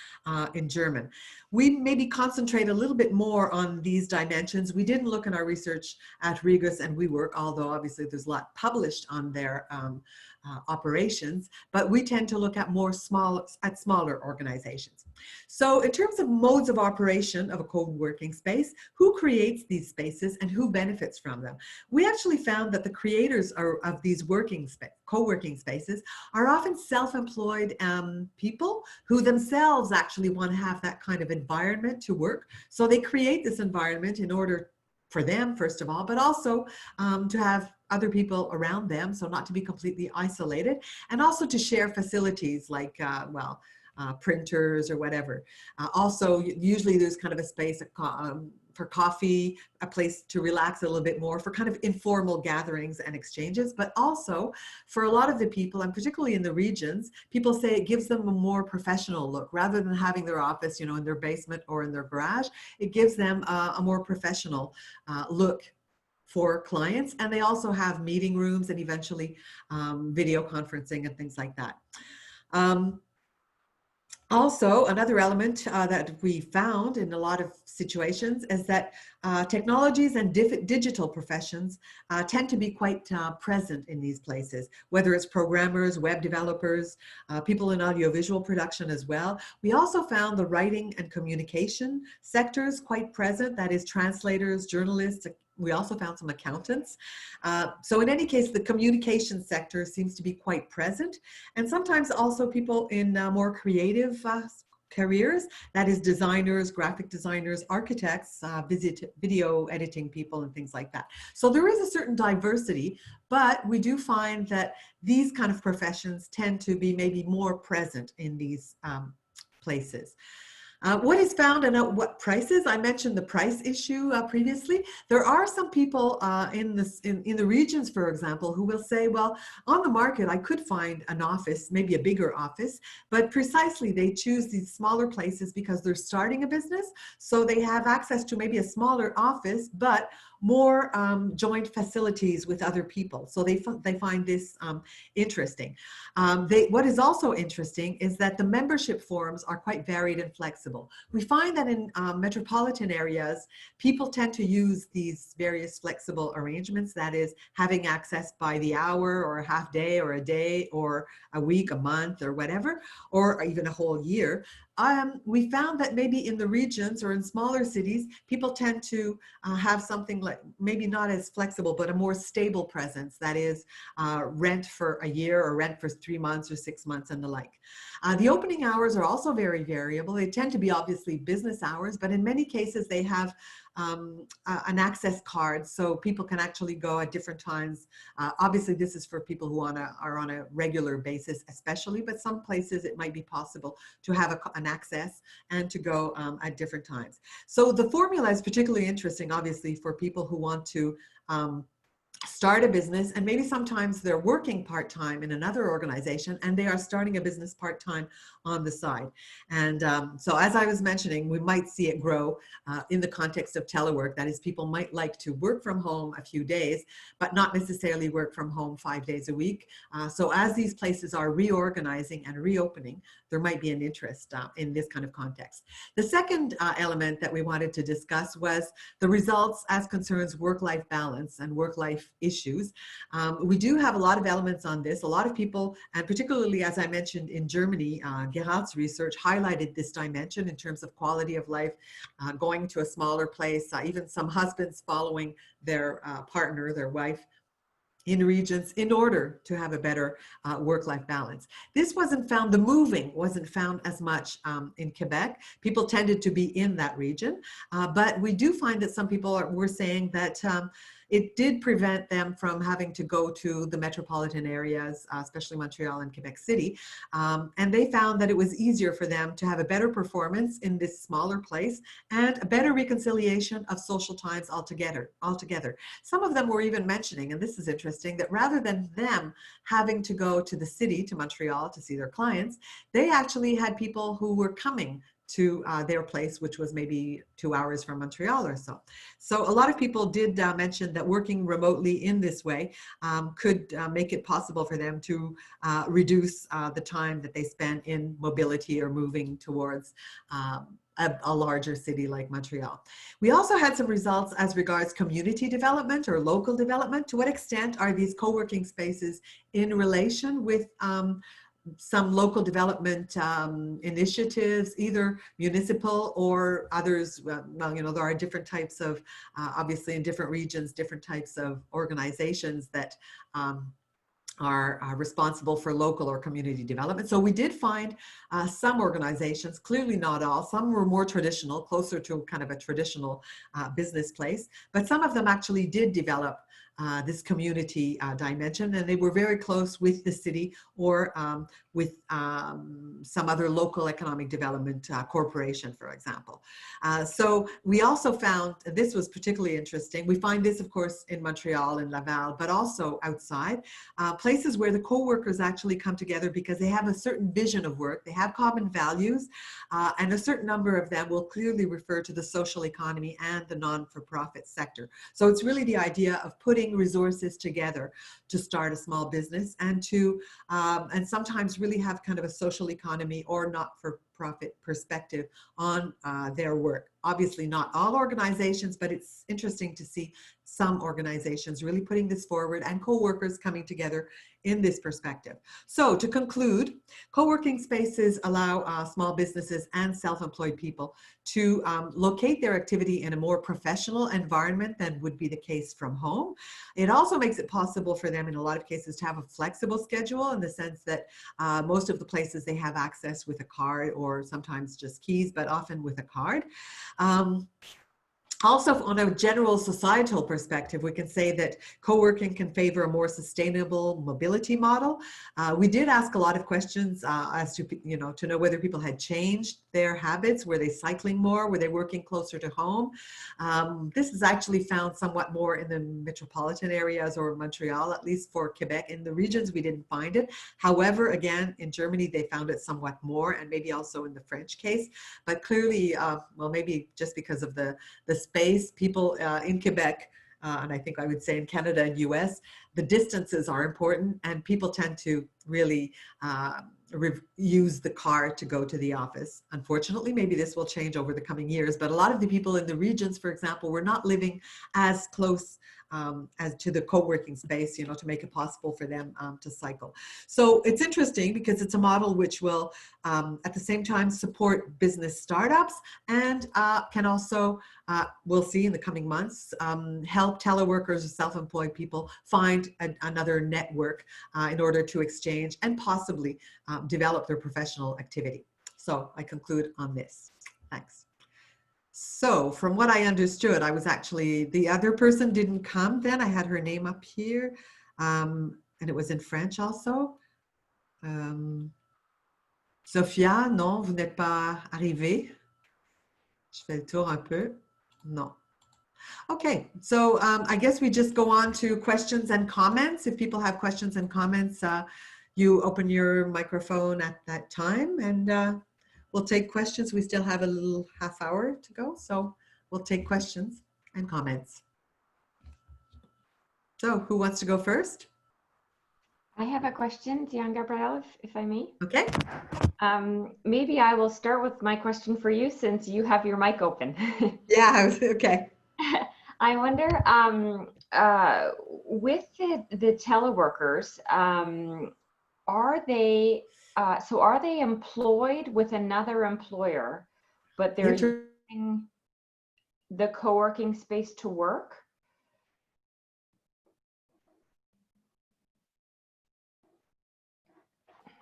in German. We maybe concentrate a little bit more on these dimensions. We didn't look in our research at Regus and WeWork, although obviously there's a lot published on their operations, but we tend to look at smaller organizations. So in terms of modes of operation of a co-working space, who creates these spaces and who benefits from them? We actually found that the creators of these co-working spaces are often self-employed people who themselves actually want to have that kind of environment to work. So they create this environment in order for them, first of all, but also to have other people around them, so not to be completely isolated, and also to share facilities like, printers or whatever. Also, usually there's kind of a space for coffee, a place to relax a little bit more, for kind of informal gatherings and exchanges, but also for a lot of the people, and particularly in the regions, people say it gives them a more professional look. Rather than having their office, in their basement or in their garage, it gives them a more professional look for clients. And they also have meeting rooms and eventually video conferencing and things like that. Also, another element that we found in a lot of situations is that technologies and digital professions tend to be quite present in these places, whether it's programmers, web developers, people in audiovisual production as well. We also found the writing and communication sectors quite present, that is translators, journalists. We also found some accountants. So in any case, the communication sector seems to be quite present. And sometimes also people in more creative careers, that is designers, graphic designers, architects, video editing people and things like that. So there is a certain diversity, but we do find that these kind of professions tend to be maybe more present in these places. What is found and at what prices? I mentioned the price issue previously. There are some people in the regions, for example, who will say, well, on the market, I could find an office, maybe a bigger office, but precisely they choose these smaller places because they're starting a business. So they have access to maybe a smaller office, but more joint facilities with other people. So they find this interesting. What is also interesting is that the membership forms are quite varied and flexible. We find that in metropolitan areas, people tend to use these various flexible arrangements, that is having access by the hour or a half day or a day or a week, a month or whatever, or even a whole year. We found that maybe in the regions or in smaller cities, people tend to have something like maybe not as flexible, but a more stable presence, that is rent for a year or rent for 3 months or 6 months and the like. The opening hours are also very variable. They tend to be obviously business hours, but in many cases they have an access card, so people can actually go at different times. Obviously, this is for people who are on a regular basis especially, but some places it might be possible to have an access and to go at different times. So the formula is particularly interesting, obviously, for people who want to start a business, and maybe sometimes they're working part-time in another organization and they are starting a business part-time on the side. And so as I was mentioning, we might see it grow in the context of telework. That is, people might like to work from home a few days, but not necessarily work from home 5 days a week. So as these places are reorganizing and reopening, there might be an interest in this kind of context. The second element that we wanted to discuss was the results as concerns work-life balance and work-life issues. We do have a lot of elements on this. A lot of people, and particularly as I mentioned in Germany, Gerard's research highlighted this dimension in terms of quality of life, going to a smaller place, even some husbands following their partner, their wife, in regions in order to have a better work-life balance. This wasn't found, the moving wasn't found as much in Quebec. People tended to be in that region, but we do find that some people were saying that it did prevent them from having to go to the metropolitan areas, especially Montreal and Quebec City. And they found that it was easier for them to have a better performance in this smaller place and a better reconciliation of social times altogether. Some of them were even mentioning, and this is interesting, that rather than them having to go to the city, to Montreal, to see their clients, they actually had people who were coming to their place, which was maybe 2 hours from Montreal or so. So a lot of people did mention that working remotely in this way could make it possible for them to reduce the time that they spend in mobility or moving towards a larger city like Montreal. We also had some results as regards community development or local development. To what extent are these co-working spaces in relation with some local development initiatives, either municipal or others? Well, you know, there are different types of, obviously in different regions, different types of organizations that are responsible for local or community development. So we did find some organizations, clearly not all, some were more traditional, closer to kind of a traditional business place, but some of them actually did develop this community dimension, and they were very close with the city or with some other local economic development corporation, for example. So we also found, this was particularly interesting, we find this of course in Montreal and Laval, but also outside, places where the co-workers actually come together because they have a certain vision of work, they have common values, and a certain number of them will clearly refer to the social economy and the non-for-profit sector. So it's really the idea of putting resources together to start a small business and to and sometimes really have kind of a social economy or not for not-for-profit perspective on their work. Obviously not all organizations, but it's interesting to see some organizations really putting this forward and co-workers coming together in this perspective. So to conclude, co-working spaces allow small businesses and self-employed people to locate their activity in a more professional environment than would be the case from home. It also makes it possible for them in a lot of cases to have a flexible schedule, in the sense that most of the places they have access with a card, or sometimes just keys, but often with a card. Also, on a general societal perspective, we can say that co-working can favor a more sustainable mobility model. We did ask a lot of questions as to, to know whether people had changed their habits. Were they cycling more? Were they working closer to home? This is actually found somewhat more in the metropolitan areas, or Montreal, at least for Quebec. In the regions, we didn't find it. However, again, in Germany, they found it somewhat more, and maybe also in the French case. But clearly, well, maybe just because of the space, people in Quebec, and I think I would say in Canada and US, the distances are important, and people tend to really use the car to go to the office. Unfortunately, maybe this will change over the coming years, but a lot of the people in the regions, for example, were not living as close as to the co-working space, to make it possible for them to cycle. So it's interesting because it's a model which will at the same time support business startups, and can also, we'll see in the coming months, help teleworkers or self-employed people find another network in order to exchange and possibly develop their professional activity. So I conclude on this. Thanks. So from what I understood, I was actually, the other person didn't come then. I had her name up here, and it was in French also. Sophia, non, vous n'êtes pas arrivée. Je fais le tour un peu. Non. Okay, so I guess we just go on to questions and comments. If people have questions and comments, you open your microphone at that time, and we'll take questions. We still have a little half hour to go, so we'll take questions and comments. So who wants to go first? I have a question, Diane-Gabrielle, if I may. Okay. Maybe I will start with my question for you, since you have your mic open. Yeah, okay. I wonder, with the teleworkers, are they employed with another employer, but they're using the co-working space to work?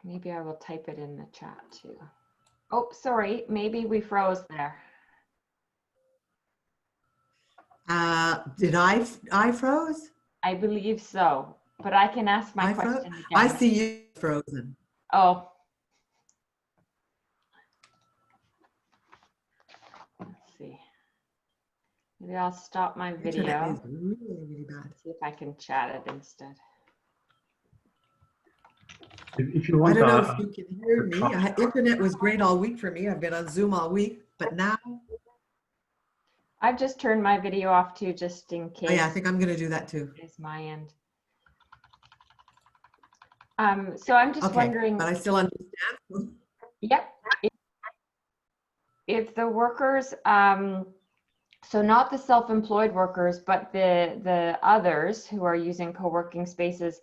Maybe I will type it in the chat too. Oh, sorry, maybe we froze there. Did I froze? I believe so, but I can ask my question again. I see you frozen. Oh. Let's see. Maybe I'll stop my video. Internet is really, really bad. See if I can chat it instead. If you want, I don't know if you can hear me. Internet was great all week for me. I've been on Zoom all week, but now. I've just turned my video off too, just in case. Oh yeah, I think I'm going to do that too. It's my end. So I'm just wondering. But I still understand. Yep. If the workers, so not the self-employed workers, but the others who are using co-working spaces,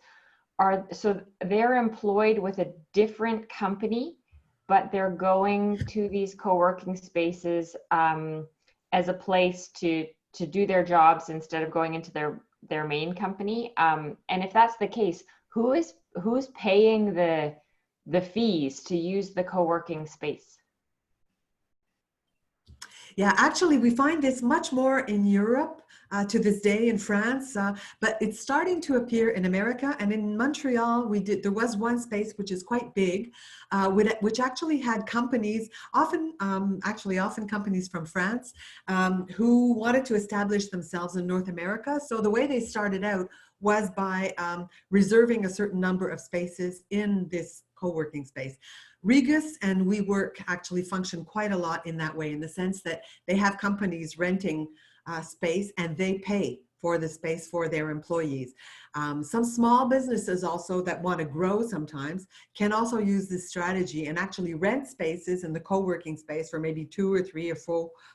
so they're employed with a different company, but they're going to these co-working spaces as a place to do their jobs instead of going into their main company. And if that's the case, who's paying the fees to use the co-working space? Yeah, actually, we find this much more in Europe to this day, in France, but it's starting to appear in America. And in Montreal, there was one space which is quite big, which actually had companies, often companies from France, who wanted to establish themselves in North America. So the way they started out was by reserving a certain number of spaces in this co-working space. Regus and WeWork actually function quite a lot in that way, in the sense that they have companies renting space and they pay for the space for their employees. Some small businesses also that want to grow sometimes can also use this strategy and actually rent spaces in the co-working space for maybe 2 or 3 or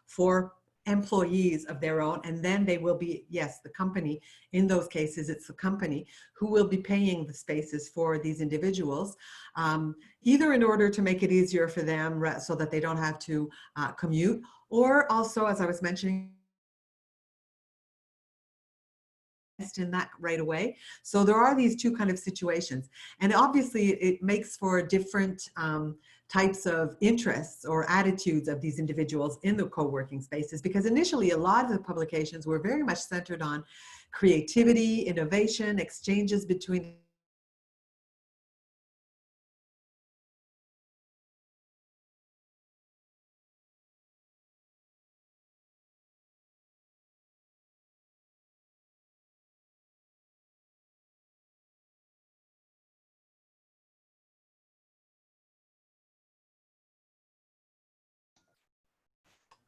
4 employees of their own, and then they will be, yes, the company, in those cases it's the company who will be paying the spaces for these individuals, either in order to make it easier for them so that they don't have to commute, or also, as I was mentioning, in that right away. So there are these two kind of situations, and obviously it makes for different types of interests or attitudes of these individuals in the co-working spaces, because initially a lot of the publications were very much centered on creativity, innovation, exchanges between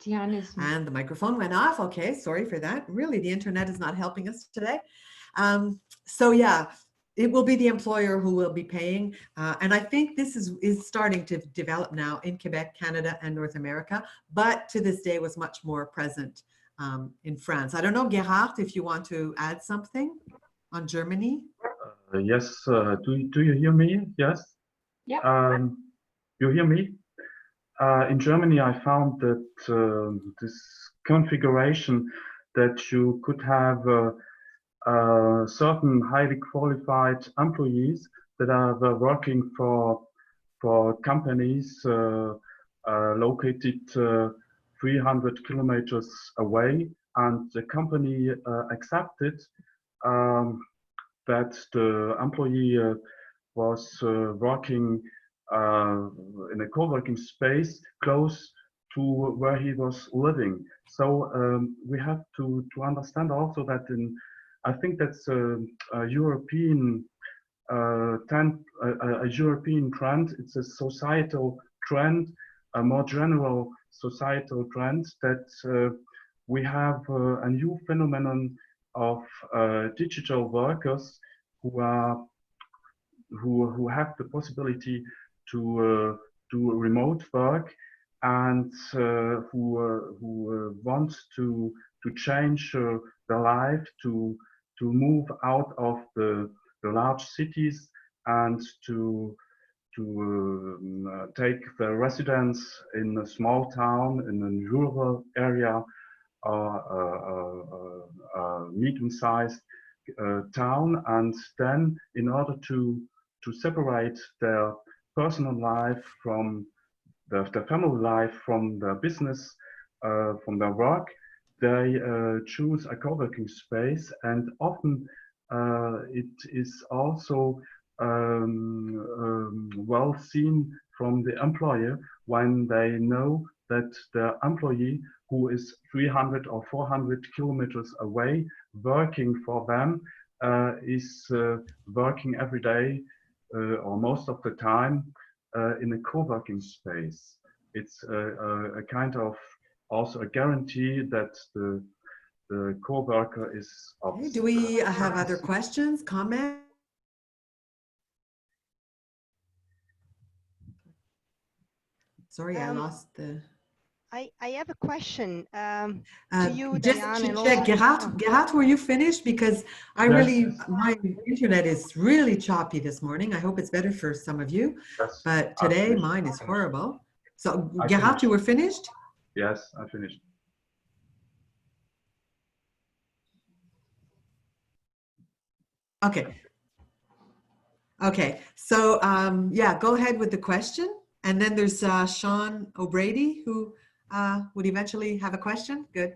Diane and the microphone went off. Okay, sorry for that. Really, the internet is not helping us today. So yeah, it will be the employer who will be paying. And I think this is starting to develop now in Quebec, Canada, and North America, but to this day was much more present in France. I don't know, Gerard, if you want to add something on Germany. Yes, do you hear me? Yes? Yeah. You hear me? In Germany, I found that this configuration that you could have certain highly qualified employees that are working for companies located 300 kilometers away, and the company accepted that the employee was working in a co-working space close to where he was living. So we have to understand also that I think that's a European a European trend. It's a societal trend, a more general societal trend, that we have a new phenomenon of digital workers who have the possibility to do remote work, and who want to change their life, to move out of the large cities and to take the residence in a small town, in a rural area, or a medium-sized town, and then in order to separate their personal life from their family life, from their business, from their work, they choose a co-working space, and often it is also well seen from the employer when they know that the employee who is 300 or 400 kilometers away working for them is working every day or most of the time in a co-working space. It's a kind of also a guarantee that the co-worker is of. Okay, do we have other questions, comments? Sorry, I lost the... I have a question to you, just Diane, to and check, also Gerard, were you finished? Because I really, my internet is really choppy this morning. I hope it's better for some of you, Yes, but today mine is horrible. So Gerard, you were finished? Yes, I finished. Okay. Okay, so yeah, go ahead with the question. And then there's Sean O'Brady, who would eventually have a question. Good.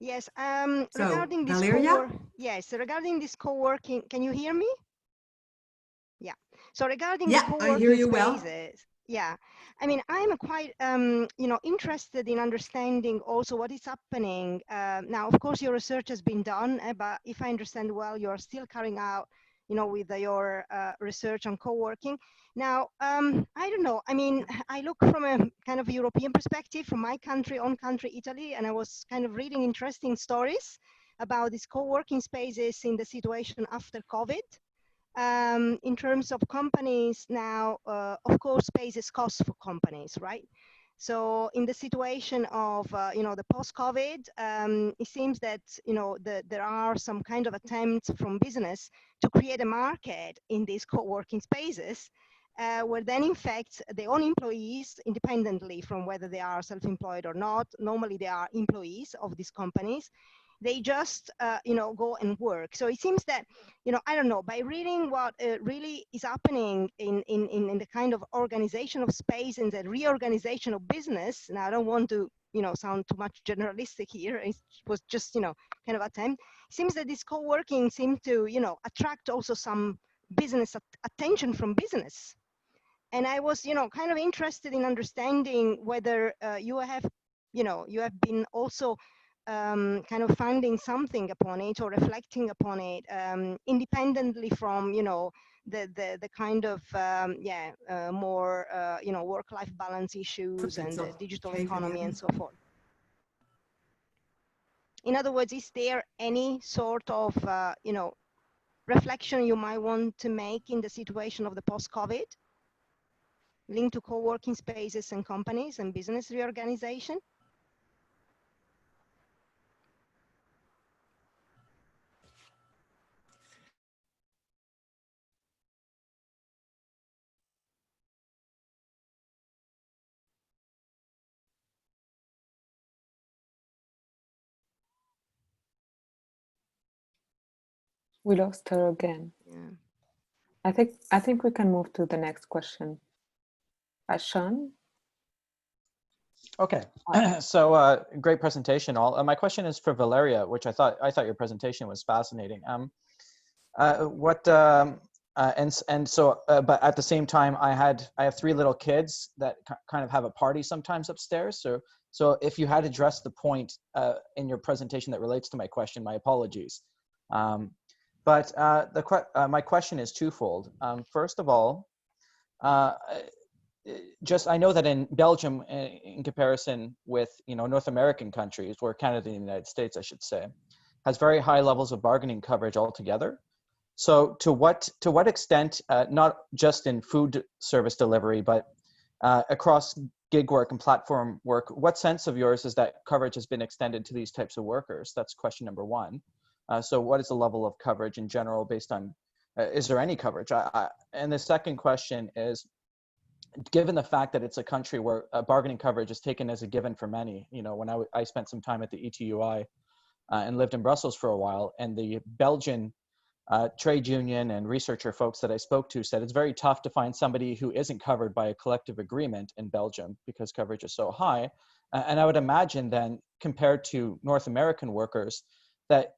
yes, So, regarding this Valeria? yes, regarding this co-working, can you hear me? Yeah. So regarding Yeah, the co-working I hear you spaces, well. yeah, I mean, I'm quite, you know, interested in understanding also what is happening. Now, of course, your research has been done, but if I understand well, you're still carrying out, you know, with your research on co-working. Now, I don't know. I mean, I look from a kind of European perspective, from my country, own country, Italy, and I was kind of reading interesting stories about these co-working spaces in the situation after COVID. In terms of companies now, of course, spaces cost for companies, right? So in the situation of, the post-COVID, it seems that, there are some kind of attempts from business to create a market in these co-working spaces, where then in fact, their own employees, independently from whether they are self-employed or not, normally they are employees of these companies, they just, go and work. So it seems that, I don't know, by reading what really is happening in the kind of organization of space and the reorganization of business, and I don't want to, sound too much generalistic here, it was just, kind of attempt, it seems that this co-working seemed to, attract also some business attention from business. And I was, kind of interested in understanding whether you have been also kind of finding something upon it or reflecting upon it, independently from, the kind of, more, work-life balance issues and the digital economy and so forth. In other words, is there any sort of, reflection you might want to make in the situation of the post-COVID, linked to co-working spaces and companies and business reorganization? We lost her again. Yeah. I think we can move to the next question. Sean? Okay, so great presentation all. My question is for Valeria, which I thought your presentation was fascinating. But at the same time, I have 3 little kids that kind of have a party sometimes upstairs. So if you had addressed the point in your presentation that relates to my question, my apologies. But my question is twofold. First of all, I know that in Belgium, in comparison with North American countries, or Canada and the United States, I should say, has very high levels of bargaining coverage altogether. So to what extent, not just in food service delivery, but across gig work and platform work, what sense of yours is that coverage has been extended to these types of workers? That's question number 1. So what is the level of coverage in general based on, is there any coverage? And the second question is, given the fact that it's a country where bargaining coverage is taken as a given for many, when I spent some time at the ETUI and lived in Brussels for a while, and the Belgian trade union and researcher folks that I spoke to said it's very tough to find somebody who isn't covered by a collective agreement in Belgium because coverage is so high. And I would imagine then, compared to North American workers, that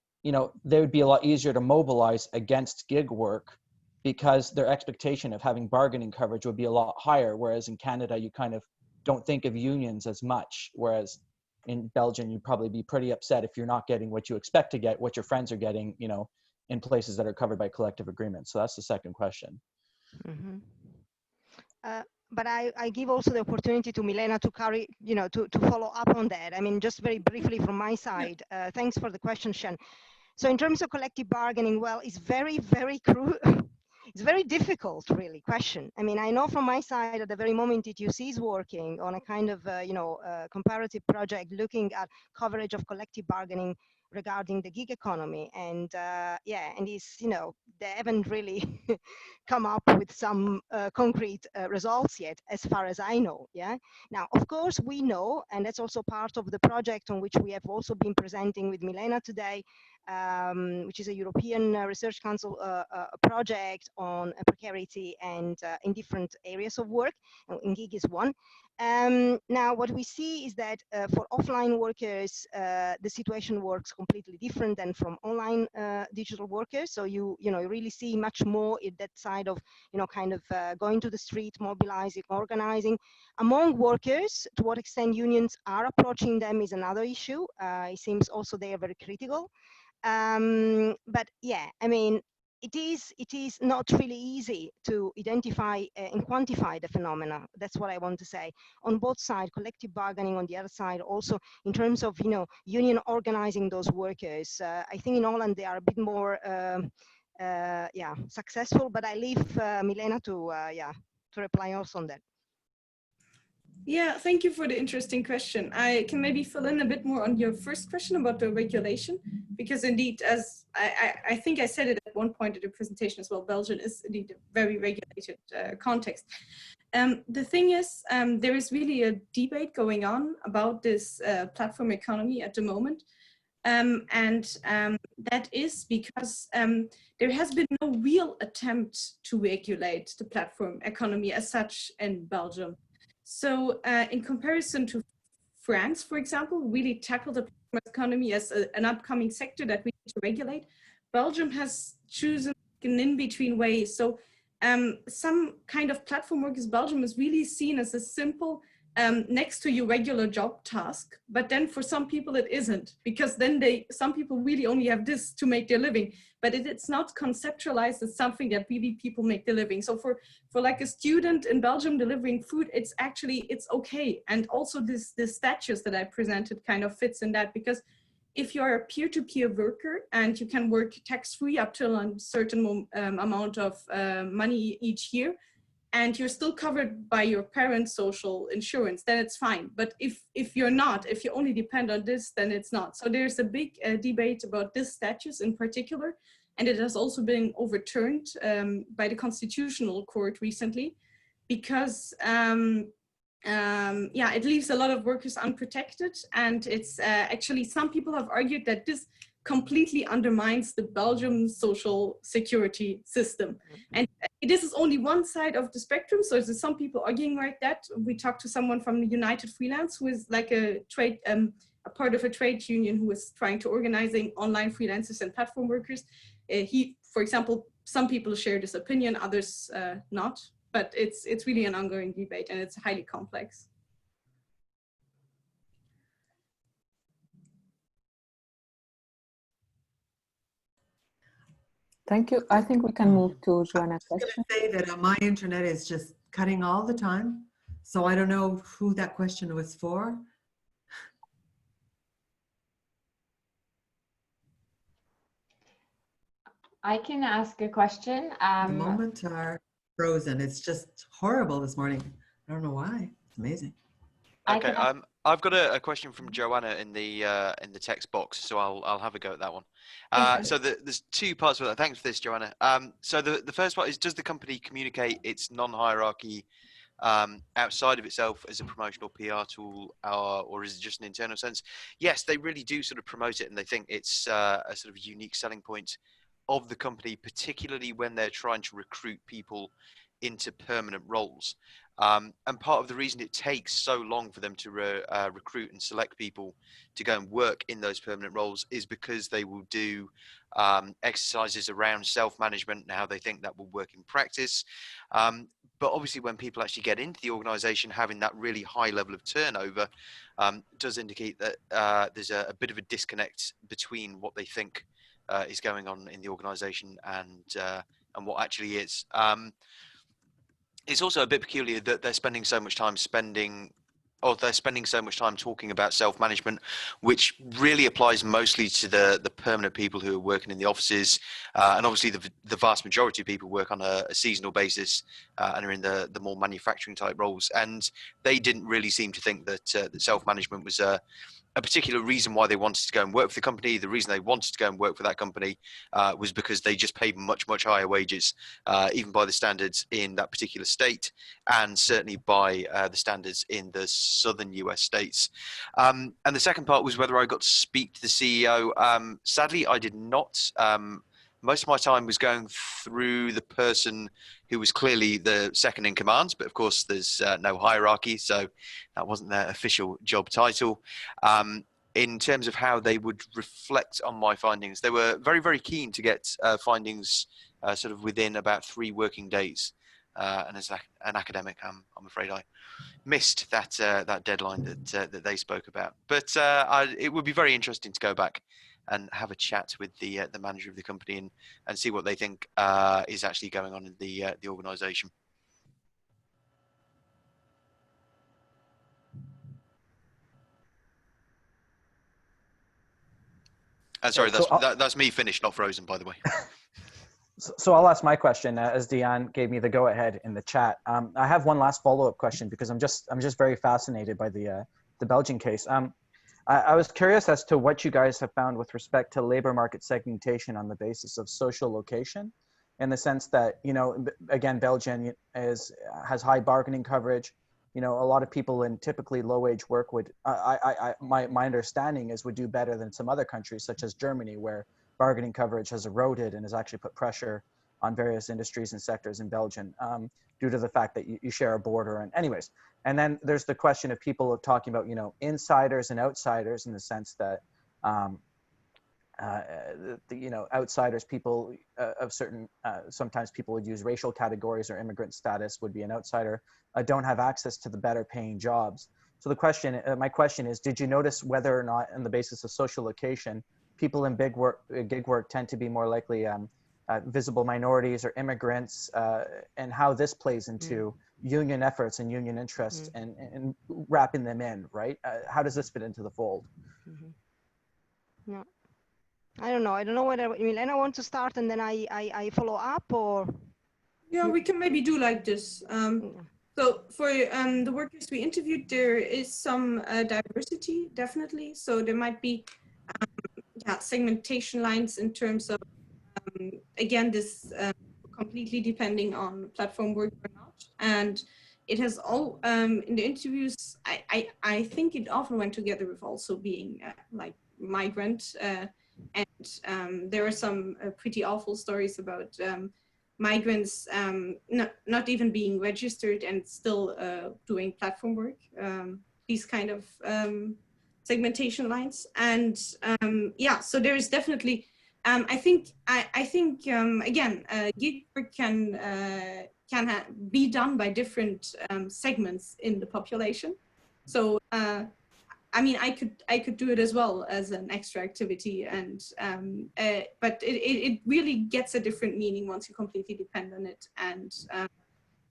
they would be a lot easier to mobilize against gig work because their expectation of having bargaining coverage would be a lot higher, whereas in Canada, you kind of don't think of unions as much, whereas in Belgium, you'd probably be pretty upset if you're not getting what you expect to get, what your friends are getting, in places that are covered by collective agreements. So that's the second question. Mm-hmm. But I give also the opportunity to Milena to carry, to follow up on that. I mean, just very briefly from my side, thanks for the question, Shen. So in terms of collective bargaining, well, it's very, very it's very difficult, really, question. I mean, I know from my side at the very moment ETUC is working on a kind of, comparative project looking at coverage of collective bargaining regarding the gig economy. And and it's, they haven't really come up with some concrete results yet, as far as I know. Yeah. Now, of course, we know, and that's also part of the project on which we have also been presenting with Milena today, which is a European Research Council project on precarity and in different areas of work, and gig is one. Now, what we see is that for offline workers, the situation works completely different than from online digital workers. So you really see much more in that side of, kind of going to the street, mobilizing, organizing. Among workers, to what extent unions are approaching them is another issue. It seems also they are very critical. But yeah, I mean, it is not really easy to identify and quantify the phenomena. That's what I want to say. On both sides, collective bargaining on the other side, also in terms of union organizing those workers. I think in Holland they are a bit more successful. But I leave Milena to reply also on that. Yeah, thank you for the interesting question. I can maybe fill in a bit more on your first question about the regulation, because indeed, as I think I said it at one point in the presentation as well, Belgium is indeed a very regulated context. The thing is, there is really a debate going on about this platform economy at the moment. That is because there has been no real attempt to regulate the platform economy as such in Belgium. So in comparison to France, for example, really tackled the platform economy as an upcoming sector that we need to regulate, Belgium has chosen an in-between way. So some kind of platform work in Belgium is really seen as a simple next to your regular job task, but then for some people it isn't, because then some people really only have this to make their living, but it's not conceptualized as something that really people make their living. So for like a student in Belgium delivering food, it's okay. And also this status that I presented kind of fits in that, because if you're a peer-to-peer worker and you can work tax-free up to a certain amount of money each year, and you're still covered by your parents' social insurance, then it's fine. But if you're not, if you only depend on this, then it's not. So there's a big debate about this status in particular, and it has also been overturned by the Constitutional Court recently, because it leaves a lot of workers unprotected, and it's actually, some people have argued that this completely undermines the Belgian social security system. And this is only one side of the spectrum. So there's some people arguing like that. We talked to someone from the United Freelance, who is like a part of a trade union who is trying to organizing online freelancers and platform workers. For example, some people share this opinion, others not, but it's really an ongoing debate, and it's highly complex. Thank you. I think we can move to Joanna's I was question. going to say that my internet is just cutting all the time, so I don't know who that question was for. I can ask a question. The moment are frozen. It's just horrible this morning. I don't know why. It's amazing. Okay, I've got a question from Joanna in the text box, so I'll have a go at that one. So there's two parts of that. Thanks for this, Joanna. So the first part is, does the company communicate its non-hierarchy outside of itself as a promotional PR tool, or is it just an internal sense? Yes, they really do sort of promote it, and they think it's a sort of unique selling point of the company, particularly when they're trying to recruit people into permanent roles. And part of the reason it takes so long for them to recruit and select people to go and work in those permanent roles is because they will do exercises around self-management and how they think that will work in practice. But obviously when people actually get into the organization, having that really high level of turnover does indicate that there's a bit of a disconnect between what they think is going on in the organization and what actually is. It's also a bit peculiar that they're spending so much time talking about self-management, which really applies mostly to the permanent people who are working in the offices. And obviously the vast majority of people work on a seasonal basis and are in the more manufacturing type roles. And they didn't really seem to think that self-management was a particular reason why they wanted to go and work for the company. The reason they wanted to go and work for that company was because they just paid much, much higher wages, even by the standards in that particular state, and certainly by the standards in the southern US states. And the second part was whether I got to speak to the CEO. Sadly, I did not. Most of my time was going through the person who was clearly the second in command, but of course there's no hierarchy, so that wasn't their official job title. In terms of how they would reflect on my findings, they were very, very keen to get findings sort of within about 3 working days. And as an academic, I'm afraid I missed that deadline that they spoke about. But it would be very interesting to go back and have a chat with the manager of the company and see what they think is actually going on in the organisation. Sorry, that's me finished, not frozen, by the way. So I'll ask my question as Diane gave me the go-ahead in the chat. I have one last follow-up question because I'm just very fascinated by the Belgian case. I was curious as to what you guys have found with respect to labor market segmentation on the basis of social location, in the sense that, you know, again, Belgium has high bargaining coverage. You know, a lot of people in typically low-wage work would, my understanding is, would do better than some other countries, such as Germany, where bargaining coverage has eroded and has actually put pressure on various industries and sectors in Belgium due to the fact that you share a border. And anyways, and then there's the question of people talking about, you know, insiders and outsiders, in the sense that, you know, outsiders, people of certain, sometimes people would use racial categories or immigrant status would be an outsider, don't have access to the better paying jobs. So the question, my question is, did you notice whether or not, on the basis of social location, people in gig work tend to be more likely visible minorities or immigrants, and how this plays into union efforts and union interests and wrapping them in, right? How does this fit into the fold? Yeah, I don't know. I don't know whether Milena wants to start and then I follow up, or. Yeah, we can maybe do like this. So for the workers we interviewed, there is some diversity, definitely. So there might be segmentation lines in terms of, again, this completely depending on platform work or not. And it has all, in the interviews, I think it often went together with also being like migrant. And there are some pretty awful stories about migrants not even being registered and still doing platform work. These kind of segmentation lines. And yeah, so there is definitely, I think again, gig work can be done by different segments in the population. So I mean, I could do it as well as an extra activity, and but it really gets a different meaning once you completely depend on it. And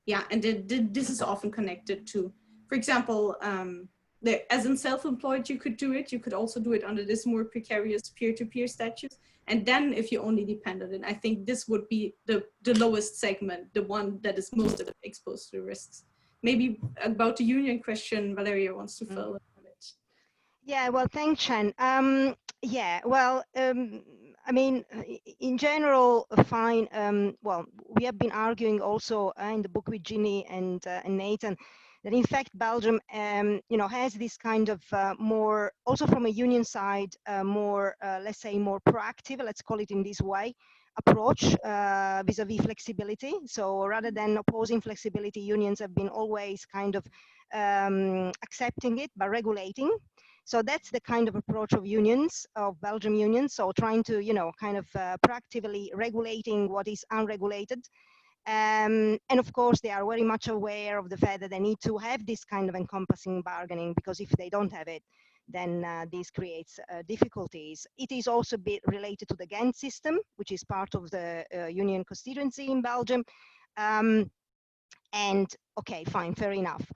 yeah, and this is often connected to, for example, as in self-employed, you could do it. You could also do it under this more precarious peer-to-peer statutes. And then if you only depend on it, I think this would be the lowest segment, the one that is most exposed to the risks. Maybe about the union question, Valeria wants to fill in on it. Yeah, well, thanks, Chen. Yeah, well, I mean, in general, fine. Well, we have been arguing also in the book with Ginny and Nathan, that in fact Belgium, you know, has this kind of more, also from a union side, more, let's say, more proactive, let's call it in this way, approach vis-a-vis flexibility. So rather than opposing flexibility, unions have been always kind of accepting it by regulating. So that's the kind of approach of unions, of Belgium unions. So trying to, you know, kind of proactively regulating what is unregulated. And of course, they are very much aware of the fact that they need to have this kind of encompassing bargaining, because if they don't have it, then this creates difficulties. It is also a bit related to the Ghent system, which is part of the union constituency in Belgium. And okay, fine, fair enough.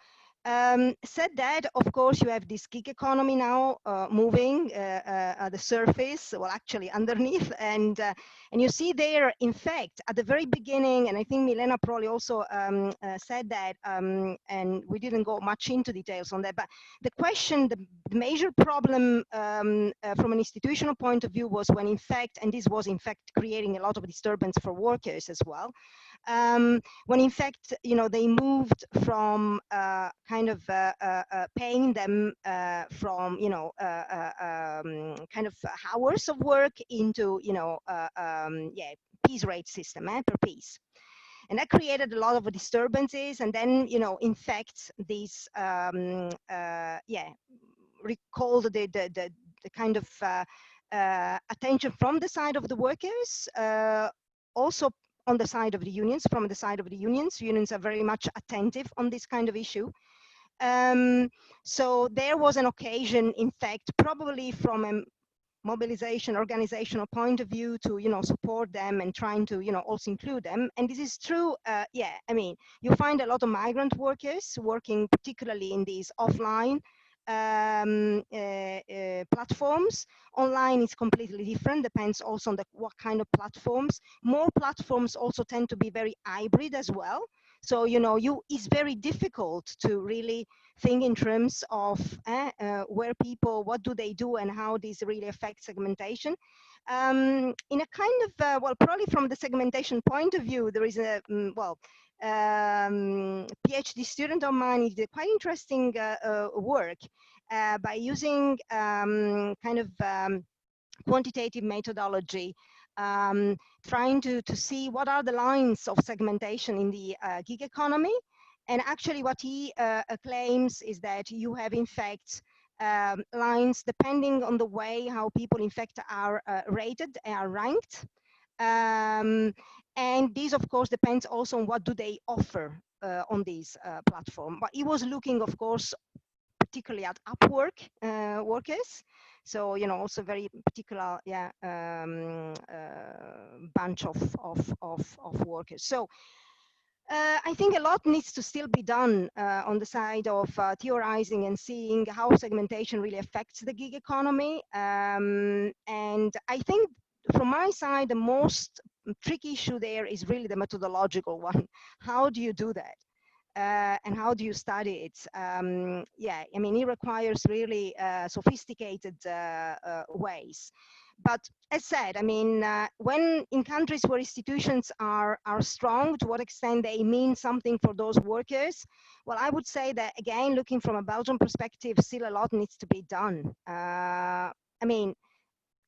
Said that, of course, you have this gig economy now moving at the surface, well, actually underneath, and you see there, in fact, at the very beginning, and I think Milena probably also said that, and we didn't go much into details on that, but the question, the major problem from an institutional point of view was when, in fact, and this was in fact creating a lot of disturbance for workers as well, when in fact, you know, they moved from kind of paying them from, you know, kind of hours of work into, you know, yeah, piece rate system, per piece. And that created a lot of disturbances. And then, you know, in fact, these, yeah, recalled the kind of attention from the side of the workers, also on the side of the unions, from the side of the unions. Unions are very much attentive on this kind of issue. So there was an occasion, in fact, probably from a mobilization, organizational point of view to, support them and trying to, also include them. And this is true. Yeah, I mean, you find a lot of migrant workers working particularly in these offline platforms. Online is completely different, depends also on what kind of platforms. More platforms also tend to be very hybrid as well. So, it's very difficult to really think in terms of where people, what do they do and how this really affects segmentation. In a kind of, well, probably from the segmentation point of view, there is a, PhD student of mine, he did quite interesting work by using quantitative methodology, trying to see what are the lines of segmentation in the gig economy. And actually what he claims is that you have in fact lines depending on the way how people in fact are rated, are ranked. And this of course depends also on what do they offer on these platform. But he was looking of course particularly at Upwork workers. So, also very particular, bunch of workers. So I think a lot needs to still be done on the side of theorizing and seeing how segmentation really affects the gig economy. And I think from my side, the most tricky issue there is really the methodological one. How do you do that? And how do you study it? Yeah, I mean, it requires really sophisticated ways. But as said, I mean, when in countries where institutions are strong, to what extent they mean something for those workers? Well, I would say that, again, looking from a Belgian perspective, still a lot needs to be done. I mean,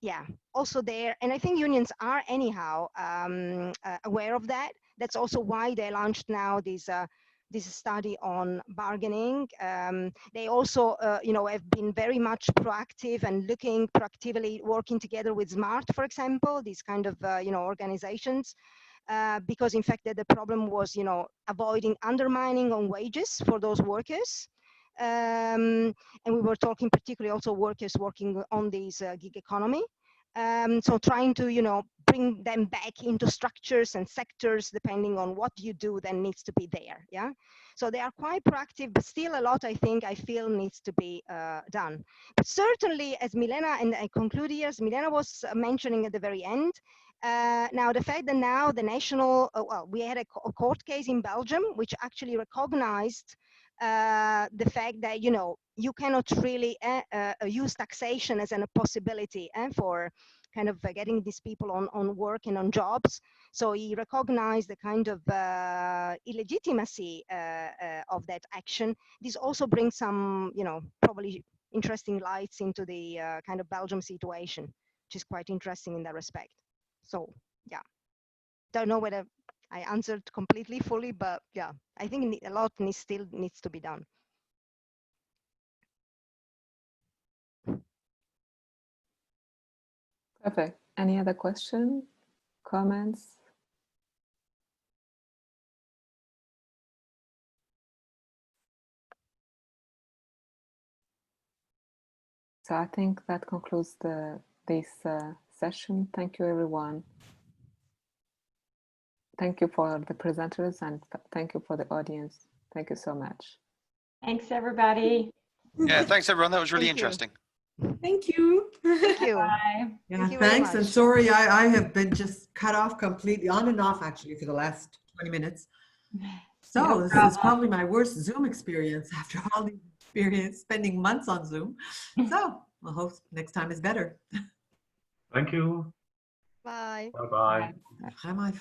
yeah, also there, and I think unions are anyhow aware of that. That's also why they launched now this study on bargaining. They also, have been very much proactive and looking proactively, working together with SMART, for example, these kind of, organizations, because in fact the problem was, avoiding undermining on wages for those workers. And we were talking particularly also workers working on this gig economy. So trying to, bring them back into structures and sectors, depending on what you do, then needs to be there. Yeah. So they are quite proactive, but still a lot, I feel needs to be done. But certainly, as Milena, and I conclude here, as Milena was mentioning at the very end, now the fact that now the national, well, we had a court case in Belgium, which actually recognized the fact that, you cannot really use taxation as a possibility for kind of getting these people on work and on jobs. So he recognized the kind of illegitimacy of that action. This also brings some, probably interesting lights into the kind of Belgium situation, which is quite interesting in that respect. So yeah, don't know whether I answered completely fully, but yeah, I think a lot still needs to be done. Perfect. Any other question, comments? So I think that concludes this session. Thank you, everyone. Thank you for the presenters and thank you for the audience. Thank you so much. Thanks, everybody. Yeah, thanks everyone. That was really interesting. Thank you. Thank you. Bye. Yeah, Thank you very thanks. And much. sorry, I have been just cut off completely, on and off actually, for the last 20 minutes. So No this problem. is probably my worst Zoom experience after all the experience spending months on Zoom. So I hope next time is better. Thank you. Bye. Bye-bye. Bye.